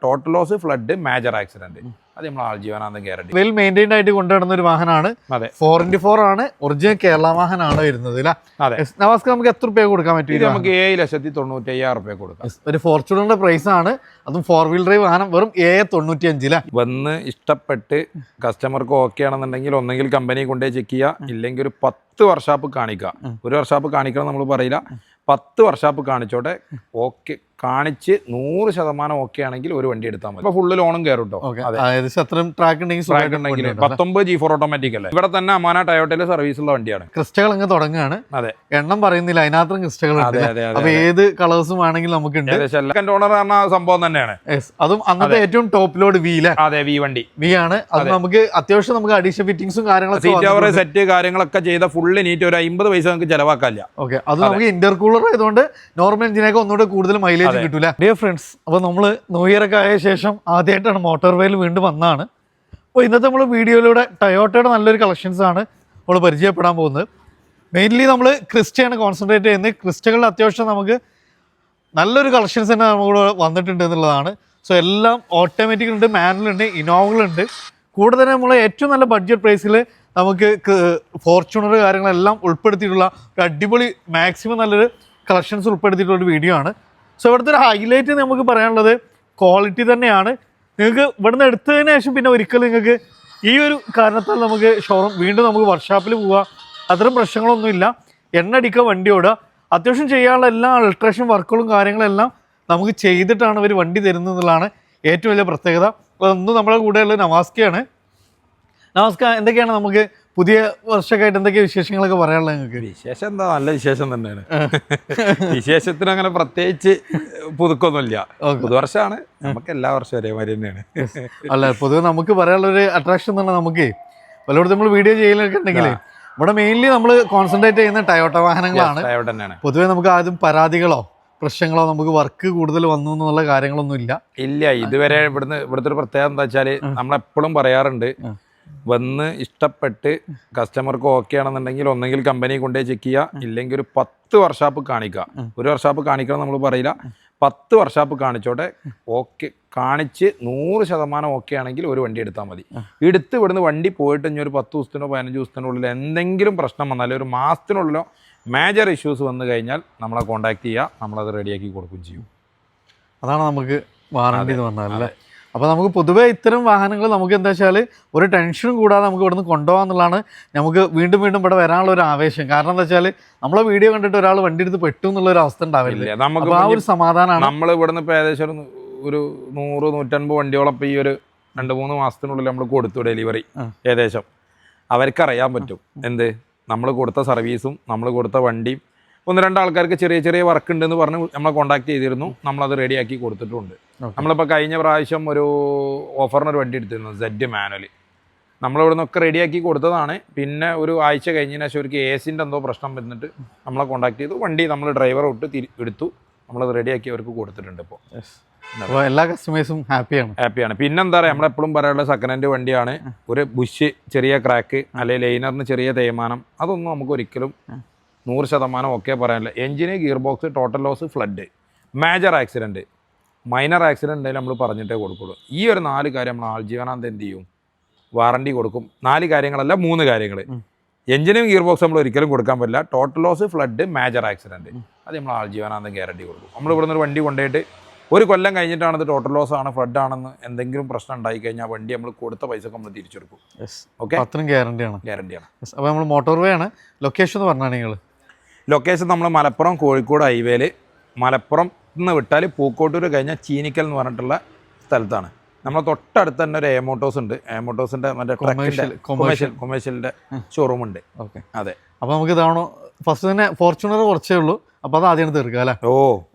Total loss, flood, major accident. അത് നമ്മൾ ആൾജീവനാന്തം guarantee. Well maintained ആയിട്ട് കൊണ്ടുവരുന്ന ഒരു വാഹനമാണ്. 4x4 ആണ്, ഒറിജിനൽ കേരള വാഹനമാണ് വരുന്നത്. നമസ്കാരം, നമുക്ക് എത്ര രൂപ കൊടുക്കാൻ പറ്റും? നമുക്ക് 7,95,000 രൂപ കൊടുക്കാം. ഒരു ഫോർച്യൂണറിന്റെ പ്രൈസ് ആണ്, അതും 4 വീൽ ഡ്രൈവ് വാഹനം, വെറും 7,95,000. വന്ന് ഇഷ്ടപ്പെട്ട് കസ്റ്റമർക്ക് ഓക്കെ ആണെന്നുണ്ടെങ്കിൽ ഒന്നെങ്കിൽ കമ്പനി കൊണ്ടുപോയി ചെക്ക് ചെയ്യുക, ഇല്ലെങ്കിൽ ഒരു 10 വർഷാപ്പ് കാണിക്കുക. ഒരു വർഷാപ്പ് കാണിക്കണം നമ്മൾ പറയില്ല, 10 വർഷാപ്പ് കാണിച്ചോട്ടെ. ഓക്കെ കാണിച്ച് 100% ഓക്കെ ആണെങ്കിൽ ഒരു വണ്ടി എടുത്താൽ മതി. ഇപ്പൊ ഫുള്ള് ലോണും കയറും കേട്ടോ. 19 G4 ഓട്ടോമാറ്റിക് അല്ലേ. ഇവിടെ തന്നെ അമാന ടയോട്ടയിലെ സർവീസ് ഉള്ള വണ്ടിയാണ്. ക്രിസ്റ്റകൾ അങ്ങ് തുടങ്ങുകയാണ്. അതെ, എണ്ണം പറയുന്നില്ല, അതിനകത്തും ക്രിസ്റ്റകൾ. അപ്പൊ ഏത് കളേഴ്സും ആണെങ്കിലും നമുക്ക് സെക്കൻഡ് ഓണർ പറഞ്ഞ സംഭവം തന്നെയാണ്. അതും അന്നത്തെ ഏറ്റവും ടോപ്പ് ലോഡ് വി. അതെ, വി വണ്ടി വി ആണ്. അത് നമുക്ക് അത്യാവശ്യം നമുക്ക് അഡീഷണൽ ഫിറ്റിംഗ്സും കാര്യങ്ങളൊക്കെ സെറ്റ് കാര്യങ്ങളൊക്കെ ചെയ്ത ഫുള്ള് നീറ്റ് ഒരു 50 പൈസ നമുക്ക് ചെലവാക്കാനില്ല. ഓക്കെ, അത് നമുക്ക് ഇന്റർകൂളർ ആയതുകൊണ്ട് നോർമൽ എഞ്ചിനൊക്കെ ഒന്നുകൂടെ കൂടുതൽ മൈലേജ് കിട്ടൂല. ഡിയർ ഫ്രണ്ട്സ്, അപ്പോൾ നമ്മൾ ന്യൂ ഇയർ ഒക്കെ ആയ ശേഷം ആദ്യമായിട്ടാണ് മോട്ടോർ വേയിൽ വീണ്ടും വന്നതാണ്. അപ്പോൾ ഇന്നത്തെ നമ്മൾ വീഡിയോയിലൂടെ ടയോട്ടയുടെ നല്ലൊരു കളക്ഷൻസ് ആണ് നമ്മൾ പരിചയപ്പെടാൻ പോകുന്നത്. മെയിൻലി നമ്മൾ ക്രിസ്റ്റയാണ് കോൺസെൻട്രേറ്റ് ചെയ്യുന്നത്. ക്രിസ്റ്റകളിൽ അത്യാവശ്യം നമുക്ക് നല്ലൊരു കളക്ഷൻസ് തന്നെ നമുക്ക് വന്നിട്ടുണ്ട് എന്നുള്ളതാണ്. സോ എല്ലാം ഓട്ടോമാറ്റിക് ഉണ്ട്, മാനുവൽ ഉണ്ട്, ഇന്നോവകളുണ്ട്. കൂടെ തന്നെ നമ്മൾ ഏറ്റവും നല്ല ബഡ്ജറ്റ് പ്രൈസിൽ നമുക്ക് ഫോർച്യൂണർ കാര്യങ്ങളെല്ലാം ഉൾപ്പെടുത്തിയിട്ടുള്ള ഒരു അടിപൊളി മാക്സിമം നല്ലൊരു കളക്ഷൻസ് ഉൾപ്പെടുത്തിയിട്ടുള്ള ഒരു വീഡിയോ ആണ്. സോ ഇവിടുത്തെ ഒരു ഹൈലൈറ്റ് നമുക്ക് പറയാനുള്ളത് ക്വാളിറ്റി തന്നെയാണ്. നിങ്ങൾക്ക് ഇവിടുന്ന് എടുത്തതിന് ശേഷം പിന്നെ ഒരിക്കലും നിങ്ങൾക്ക് ഈ ഒരു കാരണത്താൽ നമുക്ക് ഷോറൂം വീണ്ടും നമുക്ക് വർക്ക്ഷോപ്പിൽ പോവുക, അത്തരം പ്രശ്നങ്ങളൊന്നുമില്ല. എണ്ണ അടിക്കുക, വണ്ടി ഓടുക, അത്യാവശ്യം ചെയ്യാനുള്ള എല്ലാ അൾട്രേഷൻ വർക്കുകളും കാര്യങ്ങളെല്ലാം നമുക്ക് ചെയ്തിട്ടാണ് ഇവർ വണ്ടി തരുന്നത് എന്നുള്ളതാണ് ഏറ്റവും വലിയ പ്രത്യേകത. അതൊന്നും നമ്മളെ കൂടെയുള്ള നവാസ്കയാണ്. നമസ്കാരം, എന്തൊക്കെയാണ് നമുക്ക് പുതിയ വർഷമൊക്കെയായിട്ട് എന്തൊക്കെയാണ് വിശേഷങ്ങളൊക്കെ പറയാനുള്ളത് നിങ്ങൾക്ക്? വിശേഷം എന്താ, നല്ല വിശേഷം തന്നെയാണ്. വിശേഷത്തിന് അങ്ങനെ പ്രത്യേകിച്ച് പുതുക്കൊന്നുമില്ല. പുതുവർഷമാണ്, നമുക്ക് എല്ലാ വർഷവും ഒരേമാതിരി തന്നെയാണ്. അല്ല, പൊതുവെ നമുക്ക് പറയാനുള്ളൊരു അട്രാക്ഷൻ തന്നെ നമുക്ക് പലയിടത്തും നമ്മൾ വീഡിയോ ചെയ്യലൊക്കെ ഉണ്ടെങ്കിൽ ഇവിടെ മെയിൻലി നമ്മൾ കോൺസെൻട്രേറ്റ് ചെയ്യുന്ന ടയോട്ട വാഹനങ്ങളാണ്. പൊതുവെ നമുക്ക് ആദ്യം പരാതികളോ പ്രശ്നങ്ങളോ നമുക്ക് വർക്ക് കൂടുതൽ വന്നു എന്നുള്ള കാര്യങ്ങളൊന്നും ഇല്ല. ഇതുവരെ ഇവിടുത്തെ ഒരു പ്രത്യേകത എന്താ വെച്ചാൽ നമ്മളെപ്പോഴും പറയാറുണ്ട്, വന്ന് ഇഷ്ടപ്പെട്ട് കസ്റ്റമർക്ക് ഓക്കെ ആണെന്നുണ്ടെങ്കിൽ ഒന്നെങ്കിൽ കമ്പനി കൊണ്ടുപോയി ചെക്ക് ചെയ്യുക, ഇല്ലെങ്കിൽ ഒരു 10 വർഷാപ്പ് കാണിക്കുക. ഒരു വർഷാപ്പ് കാണിക്കണം നമ്മൾ പറയില്ല, 10 വർഷാപ്പ് കാണിച്ചോട്ടെ. ഓക്കെ കാണിച്ച് 100% ഓക്കെ ആണെങ്കിൽ ഒരു വണ്ടി എടുത്താൽ മതി. എടുത്ത് ഇവിടുന്ന് വണ്ടി പോയിട്ട് ഇനി ഒരു 10 ദിവസത്തിനോ 15 ദിവസത്തിനുള്ളിൽ എന്തെങ്കിലും പ്രശ്നം വന്നാലോ ഒരു മാസത്തിനുള്ളിലോ മേജർ ഇഷ്യൂസ് വന്നു കഴിഞ്ഞാൽ നമ്മളെ കോൺടാക്ട് ചെയ്യുക, നമ്മളത് റെഡിയാക്കി കൊടുക്കുകയും ചെയ്യും. അതാണ് നമുക്ക് വാറണ്ടി എന്ന് പറഞ്ഞാൽ അല്ലേ. അപ്പോൾ നമുക്ക് പൊതുവേ ഇത്തരം വാഹനങ്ങൾ നമുക്ക് എന്താ വെച്ചാൽ ഒരു ടെൻഷനും കൂടാതെ നമുക്ക് ഇവിടുന്ന് കൊണ്ടുപോകാന്നുള്ളതാണ് നമുക്ക് വീണ്ടും വീണ്ടും ഇവിടെ വരാനുള്ള ഒരു ആവേശം. കാരണം എന്താ വെച്ചാൽ നമ്മളെ വീഡിയോ കണ്ടിട്ട് ഒരാൾ വണ്ടി എടുത്ത് പെട്ടു എന്നുള്ളൊരു അവസ്ഥ ഉണ്ടാവില്ല. നമുക്ക് ആ ഒരു സമാധാനമാണ്. നമ്മൾ ഇവിടുന്ന് ഇപ്പോൾ ഏകദേശം ഒരു 100-150 വണ്ടിയോളം ഇപ്പോൾ ഈ ഒരു 2-3 മാസത്തിനുള്ളിൽ നമ്മൾ കൊടുത്തു ഡെലിവറി. ഏകദേശം അവർക്കറിയാൻ പറ്റും എന്ത് നമ്മൾ കൊടുത്ത സർവീസും നമ്മൾ കൊടുത്ത വണ്ടിയും. 1-2 ആൾക്കാർക്ക് ചെറിയ ചെറിയ വർക്ക് ഉണ്ടെന്ന് പറഞ്ഞ് നമ്മളെ കോൺടാക്ട് ചെയ്തിരുന്നു, നമ്മളത് റെഡിയാക്കി കൊടുത്തിട്ടുണ്ട്. നമ്മളിപ്പോൾ കഴിഞ്ഞ പ്രാവശ്യം ഒരു ഓഫറിനൊരു വണ്ടി എടുത്തിരുന്നു, Z മാനുവൽ. നമ്മളിവിടെ നിന്നൊക്കെ റെഡിയാക്കി കൊടുത്തതാണ്. പിന്നെ ഒരു ആഴ്ച കഴിഞ്ഞതിന് ശേഷം ഒരു AC-ൻ്റെ എന്തോ പ്രശ്നം വന്നിട്ട് നമ്മളെ കോൺടാക്ട് ചെയ്തു. വണ്ടി നമ്മൾ ഡ്രൈവറെ വിട്ട് എടുത്തു, നമ്മളത് റെഡിയാക്കി അവർക്ക് കൊടുത്തിട്ടുണ്ട്. ഇപ്പോൾ എല്ലാ കസ്റ്റമേഴ്സും ഹാപ്പിയാണ്. പിന്നെന്താ പറയുക, നമ്മളെപ്പോഴും പറയാനുള്ള സെക്കൻഡ് ഹാൻഡ് വണ്ടിയാണ്. ഒരു ബുഷ് ചെറിയ ക്രാക്ക് അല്ലെങ്കിൽ ലൈനറിന് ചെറിയ തേയ്മാനം, അതൊന്നും നമുക്ക് ഒരിക്കലും 100% ഓക്കെ പറയാനില്ല. Engine, gear box, total loss, flood, major accident, minor accident ഉണ്ടെങ്കിൽ നമ്മൾ പറഞ്ഞിട്ടേ കൊടുക്കുള്ളൂ. ഈ ഒരു 4 കാര്യം നമ്മൾ ആൾജീവനാന്തം എന്ത് ചെയ്യും, വാറണ്ടി കൊടുക്കും. 4 കാര്യങ്ങളല്ല, 3 കാര്യങ്ങൾ. എഞ്ചിനും ഗിയർ ബോക്സ് നമ്മൾ ഒരിക്കലും കൊടുക്കാൻ പറ്റില്ല. Total loss, flood, major accident, അത് നമ്മൾ ആൾജീവനാന്തം ഗ്യാരണ്ടി കൊടുക്കും. നമ്മൾ ഇവിടുന്ന് ഒരു വണ്ടി കൊണ്ടുപോയിട്ട് 1 കൊല്ലം കഴിഞ്ഞിട്ടാണ് ഇത് ടോട്ടൽ ലോസ് ആണ്, ഫ്ലഡ് ആണെന്ന് എന്തെങ്കിലും പ്രശ്നം ഉണ്ടായി കഴിഞ്ഞാൽ വണ്ടി നമ്മൾ കൊടുത്ത പൈസ നമ്മൾ തിരിച്ചെടുക്കും. ഓക്കെ, അത്രയും ഗ്യാരണ്ടിയാണ്. അപ്പോൾ നമ്മൾ മോട്ടോർ വേ ആണ്. ലൊക്കേഷൻ എന്ന് പറഞ്ഞാൽ നിങ്ങൾ ലൊക്കേഷൻ നമ്മൾ മലപ്പുറം കോഴിക്കോട് ഹൈവേയിൽ, മലപ്പുറം നിന്ന് വിട്ടാൽ പൂക്കോട്ടൂർ കഴിഞ്ഞാൽ ചീനിക്കൽ എന്ന് പറഞ്ഞിട്ടുള്ള സ്ഥലത്താണ്. നമ്മൾ തൊട്ടടുത്ത് തന്നെ ഒരു എ മോട്ടോഴ്സ് ഉണ്ട്. എ മോട്ടോഴ്സിൻ്റെ മറ്റേ കൊമേഴ്ഷ്യലിൻ്റെ ഷോറൂം ഉണ്ട്. ഓക്കെ, അതെ. അപ്പോൾ നമുക്ക് ഇതാണോ ഫസ്റ്റ് തന്നെ ഫോർച്യൂണർ കുറച്ചേ ഉള്ളൂ, അപ്പോൾ അത് ആദ്യം തീർക്കുക അല്ലേ?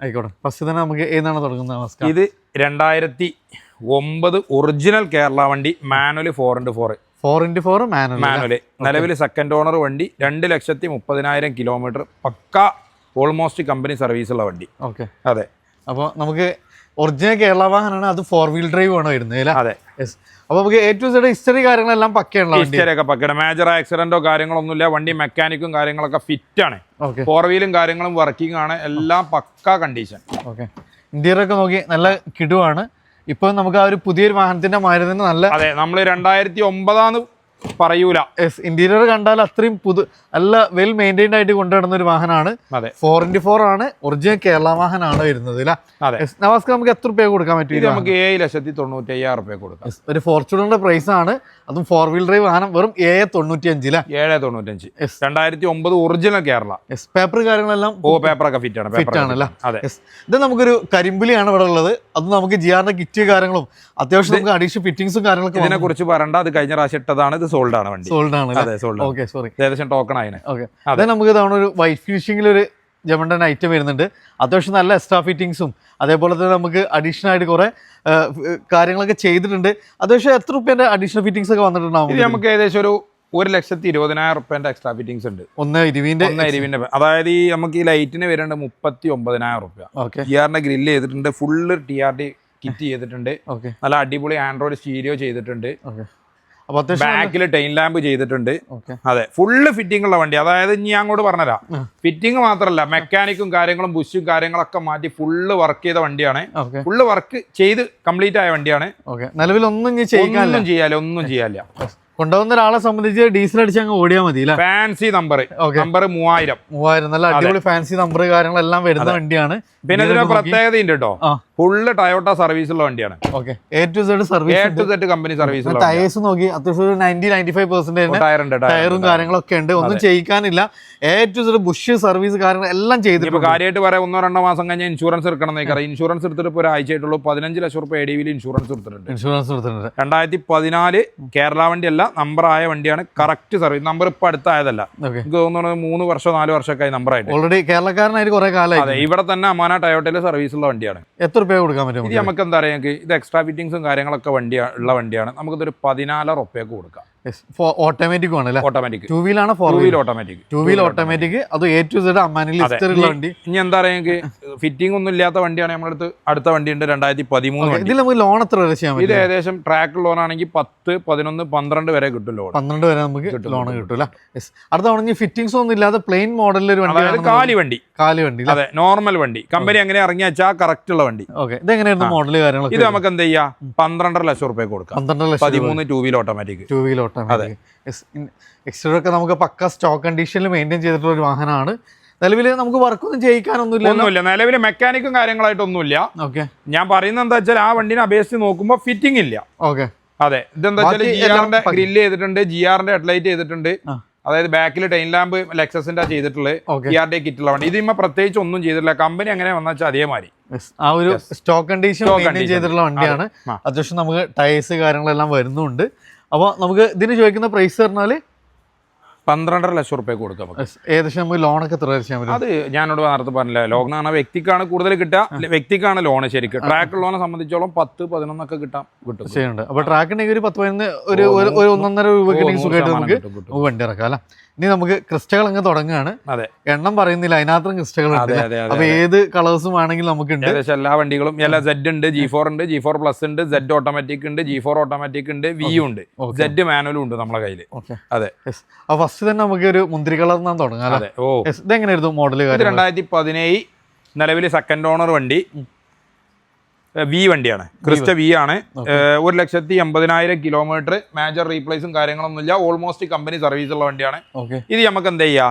ആയിക്കോട്ടെ. ഫസ്റ്റ് തന്നെ നമുക്ക് ഏതാണ് തുടങ്ങുന്നത്? ഇത് 2009 ഒറിജിനൽ കേരള വണ്ടി, മാനുവൽ 4x4 മാനുവൽ. നിലവിൽ സെക്കൻഡ് ഓണർ വണ്ടി, 2,30,000 കിലോമീറ്റർ, പക്ക ഓൾമോസ്റ്റ് കമ്പനി സർവീസുള്ള വണ്ടി. ഓക്കെ, അതെ. അപ്പോൾ നമുക്ക് ഒറിജിനൽ കേരള വാഹനമാണ്, അത് 4 വീൽ ഡ്രൈവ് ആണ് വരുന്നത് അല്ലേ? അതെ. അപ്പോൾ നമുക്ക് A-Z ഹിസ്റ്ററി കാര്യങ്ങളെല്ലാം പക്കയാണ്. ഹിസ്റ്ററിയൊക്കെ പക്കയാണ്. മേജർ ആക്സിഡന്റോ കാര്യങ്ങളൊന്നുമില്ല. വണ്ടി മെക്കാനിക്കും കാര്യങ്ങളൊക്കെ ഫിറ്റ് ആണ്. 4 വീലും കാര്യങ്ങളും വർക്കിംഗ് ആണ്. എല്ലാം പക്ക കണ്ടീഷൻ. ഓക്കെ, ഇന്റീരിയർ ഒക്കെ നോക്കി നല്ല കിടുവാണ്. ഇപ്പൊ നമുക്ക് ആ ഒരു പുതിയൊരു വാഹനത്തിന്റെ മാതിരി തന്നെ നല്ല അതെ, നമ്മൾ 2009 പറയൂല. ഇന്റീരിയർ കണ്ടാൽ അത്രയും നല്ല വെൽ മെയിൻറ്റൈൻഡ് ആയിട്ട് കൊണ്ടുവരുന്ന ഒരു വാഹനമാണ്. അതെ, 4x4 ആണ്, ഒറിജിനൽ കേരള വാഹനമാണ് വരുന്നത് അല്ലേ? അതെ. നവാസ്ക നമുക്ക് എത്ര രൂപ കൊടുക്കാൻ പറ്റും? ഇത് നമുക്ക് 7,95,000 രൂപ കൊടുക്കാം. ഒരു ഫോർച്യൂണറിന്റെ പ്രൈസ് ആണ്, അതും 4 വീൽ ഡ്രൈവ് വാഹനം, വെറും 795 അല്ലേ? 795. 2009 ഒറിജിനൽ കേരള. പേപ്പർ കാര്യങ്ങളെല്ലാം പേപ്പറൊക്കെ ഫിറ്റ് ആണ്. ഫിറ്റ് ആണല്ലേ? അതെ. ഇത് നമുക്കൊരു കരിമ്പുലിയാണ് ഇവിടെ ഉള്ളത്. അത് നമുക്ക് ജിആറിന്റെ കിറ്റ് കാര്യങ്ങളും അത്യാവശ്യം നമുക്ക് അഡീഷണൽ ഫിറ്റിംഗ്സും കാര്യങ്ങളൊക്കെ ഇതിനെ കുറിച്ച് പറയണ്ട, അത് കഴിഞ്ഞ പ്രാവശ്യം ഇട്ടതാണ്. ഇത് സോൾഡ് ആണ് വണ്ടി. സോൾഡ് ആണ്. അതെ, സോൾഡ്. Okay, sorry. ഏകദേശം ടോക്കൺ ആയിന്. ഓക്കെ, അത് നമുക്ക് തവണ ഒരു വൈറ്റ് ഫിനിഷിംഗിൽ ഒരു ജമണ്ടൻ ഐറ്റം വരുന്നുണ്ട്. അത്യാവശ്യം നല്ല എക്സ്ട്രാ ഫിറ്റിംഗ്സും അതേപോലെ തന്നെ നമുക്ക് അഡീഷണൽ ആയിട്ട് കുറെ കാര്യങ്ങളൊക്കെ ചെയ്തിട്ടുണ്ട്. അത്യാവശ്യം എത്ര റുപ്യന്റെ അഡീഷണൽ ഫിറ്റിംഗ്സ് ഒക്കെ വന്നിട്ടുണ്ടാവും? ഇത് നമുക്ക് ഏകദേശം ഒരു 1,20,000 റുപ്യന്റെ എക്സ്ട്രാ ഫിറ്റിംഗ്സ് ഉണ്ട്. 1,20,000. അതായത് നമുക്ക് ഈ ലൈറ്റിന് വരേണ്ട 39,000 റുപ്യ. ടിആറിന്റെ ഗ്രില്ല് ചെയ്തിട്ടുണ്ട്, ഫുള്ള് TRD കിറ്റ് ചെയ്തിട്ടുണ്ട്, നല്ല അടിപൊളി ആൻഡ്രോയിഡ് സ്റ്റീരിയോ ചെയ്തിട്ടുണ്ട്, ബാക്കിൽ ടൈൻ ലാമ്പ് ചെയ്തിട്ടുണ്ട്. അതെ, ഫുള്ള് ഫിറ്റിംഗ് ഉള്ള വണ്ടി. അതായത് ഞാൻ അങ്ങോട്ട് പറഞ്ഞുതരാം, ഫിറ്റിംഗ് മാത്രമല്ല മെക്കാനിക്കും കാര്യങ്ങളും ബുഷും കാര്യങ്ങളൊക്കെ മാറ്റി ഫുള്ള് വർക്ക് ചെയ്ത വണ്ടിയാണ്. ഫുള്ള് വർക്ക് ചെയ്ത് കംപ്ലീറ്റ് ആയ വണ്ടിയാണ്. നിലവിൽ ഒന്നും ചെയ്യാല്ല. കൊണ്ടുപോകുന്ന ഒരാളെ സംബന്ധിച്ച് ഡീസൽ അടിച്ച് അങ്ങ് ഓടിയാൽ മതി. ഫാൻസി നമ്പർ 3000 നല്ല അടിപൊളി ഫാൻസി നമ്പർ കാര്യങ്ങളെല്ലാം വരുന്ന വണ്ടിയാണ്. പിന്നെ ഇതിന് പ്രത്യേകത ഉണ്ട് കേട്ടോ, ഫുള്ള് ടയോട്ട സർവീസ് ഉള്ള വണ്ടിയാണ്. A to Z service, company service. Tyres നോക്കി അത്യാവശ്യം 90-95% ടയറും കാര്യങ്ങളൊക്കെ ഉണ്ട്, ഒന്നും ചെയ്യിക്കാനില്ല. A to Z Bush service കാര്യങ്ങൾ എല്ലാം ചെയ്തിട്ട് കാര്യമായിട്ട് പറയാം. 1-2 മാസം കഴിഞ്ഞാൽ ഇൻഷുറൻസ് എടുക്കണം. ഇൻഷുറൻസ് എടുത്തിട്ട് ഇപ്പോൾ ഒരാഴ്ച ആയിട്ടുള്ളൂ. 15 ലക്ഷം രൂപ ADV ഇൻഷുറൻസ് എടുത്തിട്ടുണ്ട്. 2014 കേരള വണ്ടിയല്ല, നമ്പർ ആയ വണ്ടിയാണ്. കറക്റ്റ് സർവീസ് നമ്പർ ഇപ്പൊ അടുത്തായതല്ല, എനിക്ക് തോന്നുന്നു 3 വർഷം 4 വർഷമൊക്കെ നമ്പർ ആയിട്ട്. ഓൾറെഡി കേരളക്കാരനായിട്ട് കുറെ കാലം. അതെ, ഇവിടെ തന്നെ അമാന ടയോട്ടയിലെ സർവീസ് ഉള്ള വണ്ടിയാണ്. എത്ര രൂപ കൊടുക്കാൻ പറ്റും? ഇത് നമുക്ക് എന്താ പറയുക, ഇത് എക്സ്ട്രാ ഫിറ്റിംഗ്സും കാര്യങ്ങളൊക്കെ ഉള്ള വണ്ടിയാണ്. നമുക്കിതൊരു 14,000 റുപ്യക്ക് കൊടുക്കാം. ഓട്ടോമാറ്റിക് ആണല്ലേ? ഓട്ടോമാറ്റിക്. 2 വീൽ ആണ്? 4 വീൽ ഓട്ടോമാറ്റിക്. 2 വീൽ ഓട്ടോമാറ്റിക്, അത് A to Z അമ്മാനിൽ ഉള്ള വണ്ടി. ഇനി എന്താ പറയുക, ഫിറ്റിംഗ് ഒന്നും ഇല്ലാത്ത വണ്ടിയാണ് നമ്മളടുത്ത്. അടുത്ത വണ്ടിയുണ്ട് 2013. ഇതിൽ നമുക്ക് ലോൺ എത്ര വരെ ചെയ്യാൻ പറ്റും? ഇത് ഏകദേശം ട്രാക്ക് ലോൺ ആണെങ്കിൽ 10, 11, 12 വരെ കിട്ടും. ലോൺ 12 വരെ നമുക്ക് ലോൺ കിട്ടും. അടുത്ത തവണ ഫിറ്റിംഗ്സ് ഒന്നും ഇല്ലാതെ പ്ലെയിൻ മോഡലിൽ ഒരു വണ്ടി, കാലി വണ്ടി. അതെ, നോർമൽ വണ്ടി. കമ്പനി എങ്ങനെ ഇറങ്ങി വെച്ചാൽ കറക്റ്റ് ഉള്ള വണ്ടി. ഇത് എങ്ങനെയായിരുന്നു മോഡൽ കാര്യങ്ങൾ? ഇത് നമുക്ക് എന്ത് ചെയ്യാം, 12.5 ലക്ഷം റുപ്യ കൊടുക്കാം. 13 2 വീൽ ഓട്ടോമാറ്റിക്. എക്സ്റ്റീരിയർ ഒക്കെ നമുക്ക് പക്ക സ്റ്റോക്ക് കണ്ടീഷനിൽ മെയിൻറ്റെയിൻ ചെയ്തിട്ടുള്ള ഒരു വാഹനമാണ്. നിലവിൽ നമുക്ക് വർക്കൊന്നും ചെയ്യിക്കാനൊന്നുമില്ല. നിലവിൽ മെക്കാനിക്കും കാര്യങ്ങളായിട്ടൊന്നുമില്ല. ഞാൻ പറയുന്നത് എന്താ വെച്ചാൽ, ആ വണ്ടിനെ അപേക്ഷിച്ച് നോക്കുമ്പോൾ ഫിറ്റിംഗ് ഇല്ല. അതെ, ഇതെന്താ വെച്ചാൽ ജിആറിന്റെ ഗ്രില്ല് ചെയ്തിട്ടുണ്ട്, ജിആറിന്റെ ഹെഡ്ലൈറ്റ് ചെയ്തിട്ടുണ്ട്. അതായത് ബാക്കിൽ ടൈൻ ലാമ്പ് ലെക്സസിന്റെ ചെയ്തിട്ടുള്ളത്, TRD കിറ്റുള്ള വണ്ടി. ഇതിമ്മ പ്രത്യേകിച്ച് ഒന്നും ചെയ്തിട്ടില്ല. കമ്പനി എങ്ങനെ വന്നു വെച്ചാൽ അതേമാതിരി ആ ഒരു സ്റ്റോക്ക് കണ്ടീഷൻ മെയിൻറ്റെയിൻ ചെയ്തിട്ടുള്ള വണ്ടിയാണ്. അത്യാവശ്യം നമുക്ക് ടയേഴ്സ് കാര്യങ്ങളെല്ലാം വരുന്നുണ്ട്. അപ്പോൾ നമുക്ക് ഇതിന് ചോദിക്കുന്ന പ്രൈസ് പറഞ്ഞാൽ 12.5 ലക്ഷം റുപ്യ കൊടുക്കാം. ഏകദേശം നമുക്ക് ലോണൊക്കെ എത്ര ചെയ്യാൻ പറ്റും? അത് ഞാനോട് നേരത്തെ പറഞ്ഞില്ല, ലോൺ ആണ് വ്യക്തിക്കാണ് കൂടുതൽ കിട്ടുക. വ്യക്തിക്കാണ് ലോണ് ശരിക്കും. ട്രാക്ക് ലോണെ സംബന്ധിച്ചോളം 10-11 ഒക്കെ കിട്ടും. ചെയ്യുന്നുണ്ട്. അപ്പോൾ ട്രാക്കിനെങ്കിൽ ഒരു 10-11 ഒരു 1.5 രൂപയ്ക്ക് സുഖമായിട്ട് നമുക്ക് വണ്ടി ഇറക്കാം അല്ലേ? ഇനി നമുക്ക് ക്രിസ്റ്റകൾ അങ്ങ് തുടങ്ങുകയാണ്. എണ്ണം പറയുന്നില്ല, അതിനകത്തും ക്രിസ്റ്റകൾ ഉണ്ട്. അപ്പൊ ഏത് കളേഴ്സും ആണെങ്കിൽ നമുക്ക് എല്ലാ വണ്ടികളും Z ഉണ്ട്, G4 ഉണ്ട്, G4 പ്ലസ് ഉണ്ട്, Z ഓട്ടോമാറ്റിക് ഉണ്ട്, G4 ഓട്ടോമാറ്റിക് ഉണ്ട്, V ഉണ്ട്, Z മാനുവലും ഉണ്ട് നമ്മളെ കയ്യിൽ. അതെ, ഫസ്റ്റ് തന്നെ നമുക്ക് ഒരു മുന്തിരി കളർ തുടങ്ങാം. ഇതെങ്ങനെയായിരുന്നു മോഡൽ? 2017 നിലവിൽ സെക്കൻഡ് ഓണർ വണ്ടി, V വണ്ടിയാണ്. ക്രിസ്റ്റ V ആണ്. 1,80,000 കിലോമീറ്റർ. മേജർ റീപ്ലേസും കാര്യങ്ങളൊന്നുമില്ല. ഓൾമോസ്റ്റ് കമ്പനി സർവീസ് ഉള്ള വണ്ടിയാണ്. ഇത് നമുക്ക് എന്ത് ചെയ്യാ,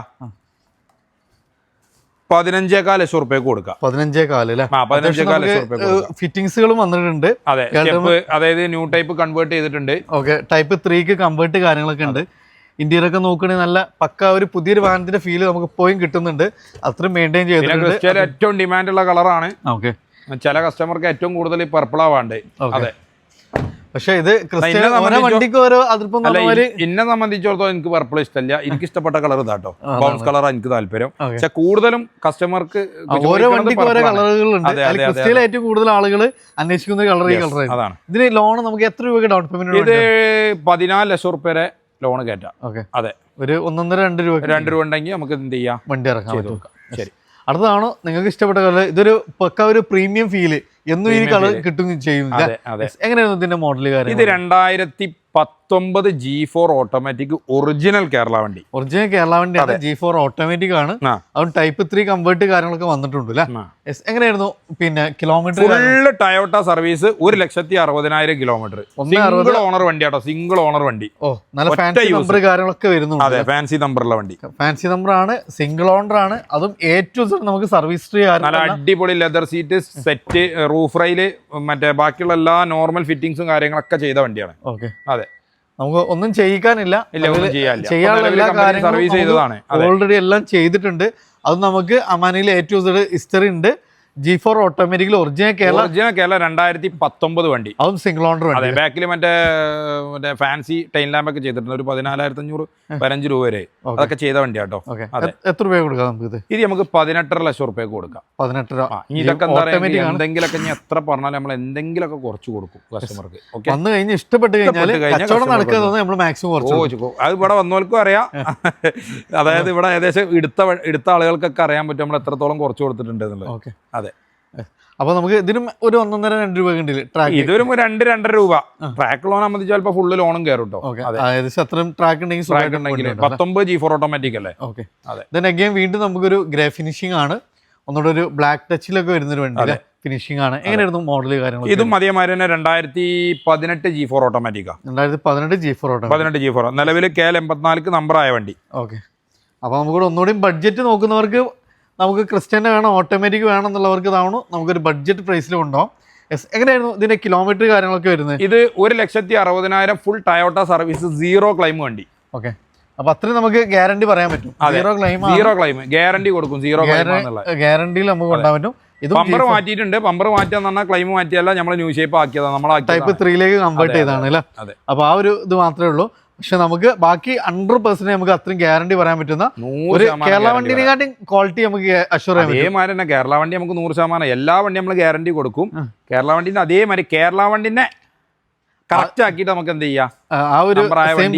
15.4 ലക്ഷം റുപ്യക്ക് കൊടുക്കാം. 15.4 ലക്ഷം റുപ്യ. ഫിറ്റിംഗ്സുകളും വന്നിട്ടുണ്ട്. അതെ, അതായത് ന്യൂ ടൈപ്പ് കൺവേർട്ട് ചെയ്തിട്ടുണ്ട്. ടൈപ്പ് 3 കൺവേർട്ട് കാര്യങ്ങളൊക്കെ ഉണ്ട്. ഇന്ത്യയിലൊക്കെ ഒക്കെ നോക്കുകയാണെങ്കിൽ നല്ല പക്ക ഒരു പുതിയൊരു വാഹനത്തിന്റെ ഫീല് നമുക്ക് ഇപ്പോഴും കിട്ടുന്നുണ്ട്. അത്രയും മെയിൻറ്റെയിൻ ചെയ്തിട്ടുണ്ട്. ഏറ്റവും ഡിമാൻഡുള്ള കളറാണ്. ചില കസ്റ്റമർക്ക് ഏറ്റവും കൂടുതൽ പർപ്പിളാ വേണ്ടത്. അതെ, പക്ഷെ ഇത് വണ്ടിക്ക് ഓരോ എന്നെ സംബന്ധിച്ചിടത്തോളം എനിക്ക് പർപ്പിൾ ഇഷ്ടമല്ല. എനിക്ക് ഇഷ്ടപ്പെട്ട കളർ ഇതാട്ടോ, ബൗൺസ് കളറാണ് എനിക്ക് താല്പര്യം. പക്ഷെ കൂടുതലും കസ്റ്റമർക്ക് ഓരോ വണ്ടിക്ക് ഓരോ കളറുകളുണ്ട്. ഏറ്റവും കൂടുതൽ ആളുകൾ അന്വേഷിക്കുന്ന കളർ ഈ കളർ. അതാണ്. ഇതിന് ലോൺ നമുക്ക് എത്ര രൂപ ഡൗൺ പേയ്മെന്റ്? ഇത് 14 ലക്ഷം റുപ്യ വരെ ലോൺ കയറ്റാം. അതെ, ഒരു 1.5-2 രൂപ ഉണ്ടെങ്കിൽ നമുക്ക് എന്ത് ചെയ്യാം, വണ്ടി ഇറക്കാം. ശരി, അടുത്തതാണോ നിങ്ങൾക്ക് ഇഷ്ടപ്പെട്ട കളർ? ഇതൊരു പക്ക ഒരു പ്രീമിയം ഫീല് എന്നും ഈ കളർ കിട്ടും ചെയ്യും. എങ്ങനെയായിരുന്നു ഇതിന്റെ മോഡൽ കാര്യം? ഇത് 2019 2019 G4 ഓട്ടോമാറ്റിക് ഒറിജിനൽ കേരള വണ്ടി. ഒറിജിനൽ കേരള വണ്ടിയാണ്, G4 ഓട്ടോമാറ്റിക് ആണ്. അതും ടൈപ്പ് 3 കൺവേർട്ട് കാര്യങ്ങളൊക്കെ വന്നിട്ടുണ്ട് അല്ലേ? എങ്ങനെയായിരുന്നു പിന്നെ kilometre? Full Toyota service, 1,60,000 kilometre. Single owner വണ്ടിയാട്ടോ, സിംഗിൾ ഓണർ വണ്ടി. ഓ, നല്ല ഫാൻസി നമ്പർ കാര്യങ്ങളൊക്കെ വരുന്നുണ്ട്. അതെ, ഫാൻസി നമ്പറുള്ള വണ്ടി, ഫാൻസി നമ്പർ ആണ്, സിംഗിൾ ഓണർ ആണ്. അതും നമുക്ക് സർവീസ് ട്രീ നല്ല അടിപൊളി ലെതർ സീറ്റ്, സെറ്റ്, റൂഫ് റൈല്, മറ്റേ ബാക്കിയുള്ള എല്ലാ നോർമൽ ഫിറ്റിംഗ്സും കാര്യങ്ങളൊക്കെ ചെയ്ത വണ്ടിയാണ്. ഓക്കെ, അതെ, നമുക്ക് ഒന്നും ചെയ്യിക്കാനില്ല, ചെയ്യാനുള്ള എല്ലാ കാര്യങ്ങളും സർവീസ് ചെയ്തതാണ്. ഓൾറെഡി എല്ലാം ചെയ്തിട്ടുണ്ട്. അത് നമുക്ക് അമാനിയിൽ A to Z ഹിസ്റ്ററി ഉണ്ട്. G4 ഓട്ടോമാറ്റിക്കൽ ഒറിജിനൽ കേരള 2019 വണ്ടി, അതും സിംഗിൾ ഓണർ വണ്ടി. ബാക്കിൽ മറ്റേ ഫാൻസി ടൈൻ ലാമ്പ് ഒക്കെ ചെയ്തിട്ടുണ്ട്. ഒരു 14,500 15 രൂപ വരെ അതൊക്കെ ചെയ്ത വണ്ടി കേട്ടോ. എത്ര രൂപ കൊടുക്കാം നമുക്ക്? ഇത് നമുക്ക് 18.5 ലക്ഷം റുപ്യ കൊടുക്കാം. 18 രൂപ. ഇതൊക്കെ എന്താ പറയുക, എന്തെങ്കിലുമൊക്കെ ഇനി എത്ര പറഞ്ഞാലും നമ്മൾ എന്തെങ്കിലുമൊക്കെ കുറച്ച് കൊടുക്കും കസ്റ്റമർക്ക്. വന്നു കഴിഞ്ഞ് ഇഷ്ടപ്പെട്ട് കഴിഞ്ഞാൽ നമ്മൾ മാക്സിമം കുറച്ച്. അത് ഇവിടെ വന്നവർക്കും അറിയാം. അതായത് ഇവിടെ ഏകദേശം എടുത്ത ആളുകൾക്കൊക്കെ അറിയാൻ പറ്റും നമ്മൾ എത്രത്തോളം കുറച്ച് കൊടുത്തിട്ടുണ്ട് എന്നുള്ളത്. അതെ, അപ്പൊ നമുക്ക് ഇതിനും ഒരു 1.5-2 രൂപ കണ്ടില്ല. ഇതൊരു 2-2.5 രൂപ. ട്രാക്ക് ലോൺ ആകുമ്പോൾ ചിലപ്പോൾ ഫുള്ള് ലോണും കയറും കേട്ടോ. അത്രയും ട്രാക്ക് ഉണ്ടെങ്കിൽ 19 G4 ഓട്ടോമാറ്റിക് അല്ലേ? ഓക്കെ, അതെ. വീണ്ടും നമുക്കൊരു ഗ്രേ ഫിനിഷിംഗ് ആണ്, ഒന്നുകൂടെ ഒരു ബ്ലാക്ക് ടച്ചിലൊക്കെ വരുന്നൊരു വണ്ടി ഫിനിഷിംഗ് ആണ്. എങ്ങനെയായിരുന്നു മോഡൽ കാര്യങ്ങൾ? ഇതും അതേമാതിരി തന്നെ 2018 G4 ഓട്ടോമാറ്റിക്കാ. 2018 G4 18 G4 നിലവിൽ KL 84 നമ്പർ ആയ വണ്ടി. ഓക്കെ, അപ്പൊ നമുക്ക് ഒന്നുകൂടി ബഡ്ജറ്റ് നോക്കുന്നവർക്ക്, നമുക്ക് ക്രിസ്റ്റൻ്റെ വേണം, ഓട്ടോമാറ്റിക് വേണം എന്നുള്ളവർക്ക് ഇതാവണം നമുക്കൊരു ബഡ്ജറ്റ് പ്രൈസിൽ കൊണ്ടുപോകാം. എങ്ങനെയായിരുന്നു ഇതിന്റെ കിലോമീറ്റർ കാര്യങ്ങളൊക്കെ വരുന്നത്? ഇത് 1,60,000 ഫുൾ ടയോട്ട സർവീസ്, 0 ക്ലൈം വണ്ടി. ഓക്കെ, അപ്പൊ അത്രയും നമുക്ക് ഗ്യാരണ്ടി പറയാൻ പറ്റും. 0 ക്ലൈം ഗ്യാരണ്ടി കൊടുക്കും. 0 ഗ്യാരണ്ടിയിൽ നമുക്ക് കൊണ്ടുപോകാൻ പറ്റും. പമ്പർ മാറ്റിയിട്ടുണ്ട്. പമ്പർ മാറ്റിയെന്ന് പറഞ്ഞാൽ ക്ലൈം മാറ്റിയല്ല, നമ്മൾ ന്യൂ ഷേപ്പ് ആക്കിയതാണ്, നമ്മൾ ടൈപ്പ് 3 കൺവേർട്ട് ചെയ്താണ് അല്ലേ? അപ്പൊ ആ ഒരു ഇത് മാത്രമേ ഉള്ളൂ. പക്ഷെ നമുക്ക് ബാക്കി 100% നമുക്ക് അത്രയും ഗ്യാരണ്ടി പറയാൻ പറ്റുന്ന ഒരു കേരള വണ്ടിനെക്കാട്ടും ക്വാളിറ്റി നമുക്ക് അഷ്യൂർ ചെയ്യാൻ പറ്റും. അതേമാതിരി തന്നെ കേരള വണ്ടി നമുക്ക് 100% എല്ലാ വണ്ടി നമ്മൾ ഗ്യാരണ്ടി കൊടുക്കും. കേരള വണ്ടിന്റെ അതേമാതിരി കേരള വണ്ടിനെ കറക്റ്റ് ആക്കിയിട്ട് നമുക്ക് എന്ത് ചെയ്യാം, ആ ഒരു സെയിം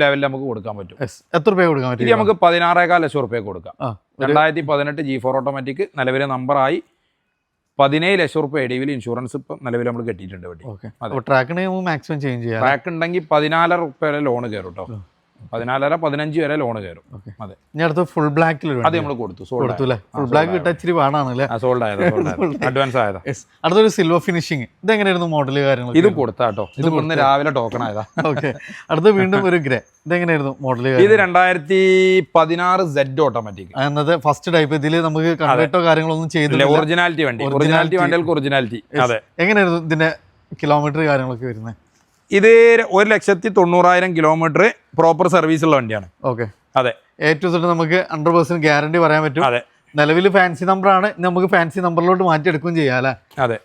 ലെവലിൽ നമുക്ക് കൊടുക്കാൻ പറ്റും. എത്ര രൂപ കൊടുക്കാൻ പറ്റും? ഇത് നമുക്ക് 16.5 ലക്ഷം റുപ്യ കൊടുക്കാം. 2018 G4 ഓട്ടോമാറ്റിക് നിലവിലെ നമ്പറായി 17 ലക്ഷം റുപ്യ എഡിവിൽ ഇൻഷുറൻസ് ഇപ്പം നിലവിൽ നമ്മൾ കെട്ടിയിട്ടുണ്ട് വണ്ടി. ട്രാക്കിന് മാക്സിമം ചേഞ്ച് ചെയ്യാം. ട്രാക്ക് ഉണ്ടെങ്കിൽ 14 റുപ്യ വരെ ലോൺ കയറും കേട്ടോ. 14-15 വരെ ലോൺ കയറും. അതെ, ഇനി അടുത്ത് ഫുൾ ബ്ലാക്കിൽ അത് നമ്മൾ കൊടുത്തു. ഫുൾ ബ്ലാക്ക് കിട്ടാൻ ഇച്ചിരി വേണമാണല്ലേ? സോൾഡ് ആയതാ, അഡ്വാൻസ് ആയതാ. അടുത്തൊരു സിൽവർ ഫിനിഷിംഗ്, ഇതെങ്ങനെയായിരുന്നു മോഡൽ കാര്യങ്ങൾ? ഇത് കൊടുത്താട്ടോ, ഇത് ഇന്ന് രാവിലെ ടോക്കൺ ആയതാ. ഓക്കെ, അടുത്ത് വീണ്ടും ഒരു ഗ്രേ, ഇതെങ്ങനെയായിരുന്നു മോഡൽ? ഇത് 2016 Z ഓട്ടോമാറ്റിക് എന്നത് ഫസ്റ്റ് ടൈപ്പ്. ഇതിൽ നമുക്ക് കൺവേർട്ടോ കാര്യങ്ങളൊന്നും ചെയ്തില്ല. ഒറിജിനാലിറ്റി വണ്ടികൾക്ക് ഒറിജിനാലിറ്റി. അതെ, എങ്ങനെയായിരുന്നു ഇതിന്റെ കിലോമീറ്റർ കാര്യങ്ങളൊക്കെ വരുന്നത്? ഇത് 1,90,000 കിലോമീറ്റർ പ്രോപ്പർ സർവീസ് ഉള്ള വണ്ടിയാണ്. ഓക്കെ, അതെ. A to Z നമുക്ക് 100% ഗ്യാരണ്ടി പറയാൻ പറ്റും. അതെ, നിലവിൽ ഫാൻസി നമ്പറാണ്, നമുക്ക് ഫാൻസി നമ്പറിലോട്ട് മാറ്റിയെടുക്കുകയും ചെയ്യാം അല്ലേ? അതെ.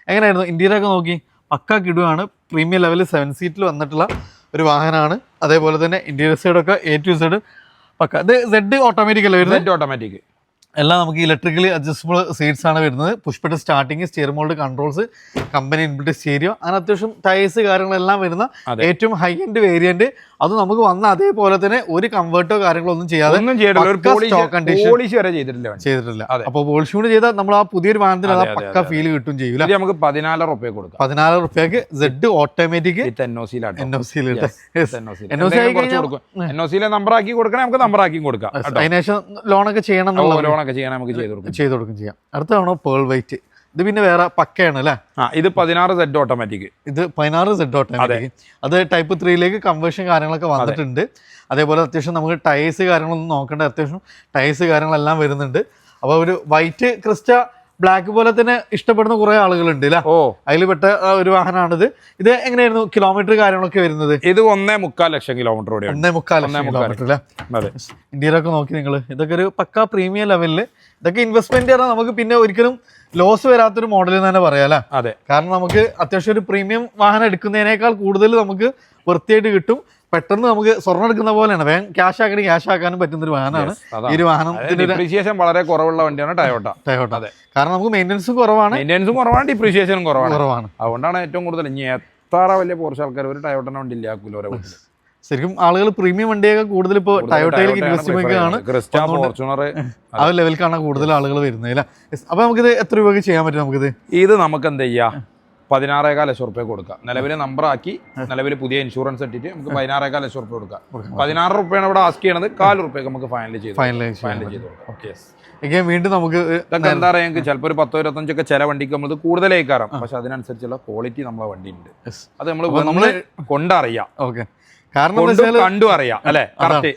എങ്ങനെയായിരുന്നു ഇന്റീരിയറൊക്കെ നോക്കി? പക്കാ കിടുവാണ്. പ്രീമിയം ലെവൽ 7 സീറ്റിൽ വന്നിട്ടുള്ള ഒരു വാഹനമാണ്. അതേപോലെ തന്നെ ഇന്റീരിയർ സൈഡൊക്കെ A to Z പക്ക. ഇത് Z ഓട്ടോമാറ്റിക് അല്ലേ വരുന്നത്? Z ഓട്ടോമാറ്റിക് എല്ലാം നമുക്ക് ഇലക്ട്രിക്കലി അഡ്ജസ്റ്റബിൾ സീറ്റ്സ് ആണ് വരുന്നത്. Push button starting, steering mould controls, company inbuilt stereo, അങ്ങനെ അത്യാവശ്യം ടയേഴ്സ് കാര്യങ്ങളെല്ലാം വരുന്ന ഏറ്റവും ഹൈ എൻഡ് വേരിയന്റ്. അത് നമുക്ക് വന്ന അതേപോലെ തന്നെ ഒരു കംഫർട്ടോ കാര്യങ്ങളോ ഒന്നും ചെയ്യാതെ ചെയ്തിട്ടില്ല. അപ്പൊ പോളിഷ് കൂടി ചെയ്താൽ നമ്മൾ ആ പുതിയൊരു വാഹനത്തിന് അതാ പക്ക ഫീൽ കിട്ടും ചെയ്യൂല. നമുക്ക് 14 റുപ്യ കൊടുക്കാം. 14 റുപ്യക്ക് Z ഓട്ടോമാറ്റിക് നമ്പർ ആക്കി കൊടുക്കണേ, നമുക്ക് നമ്പർ ആക്കി കൊടുക്കാം. അതിനുശേഷം ലോണൊക്കെ ചെയ്യണം, നമുക്ക് ചെയ്ത് കൊടുക്കും ചെയ്യാം. അടുത്താണോ പേൾ വൈറ്റ്? ഇത് പിന്നെ വേറെ പക്കയാണ് അല്ലേ? ഇത് 16 Z ഓട്ടോമാറ്റിക്. ഇത് 16 Z ഓട്ടോമാറ്റിക്. അത് ടൈപ്പ് 3 കൺവേർഷൻ കാര്യങ്ങളൊക്കെ വന്നിട്ടുണ്ട്. അതേപോലെ അത്യാവശ്യം നമുക്ക് ടയേഴ്സ് കാര്യങ്ങളൊന്നും നോക്കേണ്ട, അത്യാവശ്യം ടയേഴ്സ് കാര്യങ്ങളെല്ലാം വരുന്നുണ്ട്. അപ്പോൾ ഒരു വൈറ്റ് ക്രിസ്റ്റ ബ്ലാക്ക് പോലെ തന്നെ ഇഷ്ടപ്പെടുന്ന കുറെ ആളുകളുണ്ട് അല്ലേ? അതിൽ പെട്ട ഒരു വാഹനമാണിത്. ഇത് എങ്ങനെയായിരുന്നു കിലോമീറ്റർ കാര്യങ്ങളൊക്കെ വരുന്നത്? ഇത് 1.25 ലക്ഷം കിലോമീറ്റർ. 1.25 ലക്ഷം കിലോമീറ്റർ അല്ലേ? ഇന്ത്യയിലൊക്കെ നോക്കി നിങ്ങൾ, ഇതൊക്കെ ഒരു പക്ക പ്രീമിയം ലെവലില്. ഇതൊക്കെ ഇൻവെസ്റ്റ്മെന്റ് പറഞ്ഞാൽ നമുക്ക് പിന്നെ ഒരിക്കലും ലോസ് വരാത്തൊരു മോഡൽ എന്ന് തന്നെ പറയാം അല്ലേ? അതെ, കാരണം നമുക്ക് അത്യാവശ്യം ഒരു പ്രീമിയം വാഹനം എടുക്കുന്നതിനേക്കാൾ കൂടുതൽ നമുക്ക് വൃത്തിയായിട്ട് കിട്ടും. പെട്ടെന്ന് നമുക്ക് സ്വർണ്ണം എടുക്കുന്ന പോലെയാണ്, വേഗം ക്യാഷ് ആക്കണി ക്യാഷ് ആക്കാനും പറ്റുന്ന ഒരു വാഹനമാണ് ഈ ഒരു വാഹനം. ഡിപ്രീസിയേഷൻ വളരെ കുറവുള്ള വണ്ടിയാണ് ടയോട്ട. അതെ, കാരണം നമുക്ക് മെയിൻ്റനൻസും കുറവാണ്, ഡിപ്രീസിയേഷനും കുറവാണ്. അതുകൊണ്ടാണ് ഏറ്റവും കൂടുതൽ. ഇനി എത്ര വലിയ പോർച്ച് ആൾക്കാർ ഒരു ടയോട്ടന്റെ വണ്ടി ഇല്ലാക്കൂല. ശരിക്കും ആളുകൾ പ്രീമിയം വണ്ടിയൊക്കെ കൂടുതൽ ഇപ്പോൾ ടയോട്ടയിലേക്ക് ഇൻവെസ്റ്റ്മെന്റ് ആണ്, ആ ലെവലിലാണ് കൂടുതൽ ആളുകൾ വരുന്നത് അല്ലേ? അപ്പൊ നമുക്കിത് എത്ര രൂപയ്ക്ക് ചെയ്യാൻ പറ്റും? നമുക്കിത് നമുക്ക് എന്ത് ചെയ്യാം, 16,15 ലക്ഷം റുപ്യ കൊടുക്കുക. നിലവിൽ നമ്പറാക്കി നിലവിൽ പുതിയ ഇൻഷുറൻസ് ഇട്ടിട്ട് നമുക്ക് 16,15 ലക്ഷം റുപ്യ കൊടുക്കാം. 16 റുപ്യാണ് ഇവിടെ ആസ്ക് ചെയ്യണത്. 4 റുപ്യക്ക് നമുക്ക് ഫൈനൽ ചെയ്ത് കൊടുക്കാം. വീണ്ടും നമുക്ക് ഇതൊക്കെ എന്താ പറയുക, ഞങ്ങൾക്ക് ചിലപ്പോൾ ഒരു 10-25 ചില വണ്ടിക്ക് നമ്മൾ കൂടുതലായി കയറാം, പക്ഷെ അതിനനുസരിച്ചുള്ള ക്വാളിറ്റി നമ്മളെ വണ്ടി ഉണ്ട്. അത് നമ്മൾ കൊണ്ടറിയാം. ഓക്കെ, കാരണം കണ്ടു അറിയാം അല്ലെ. അതാണ്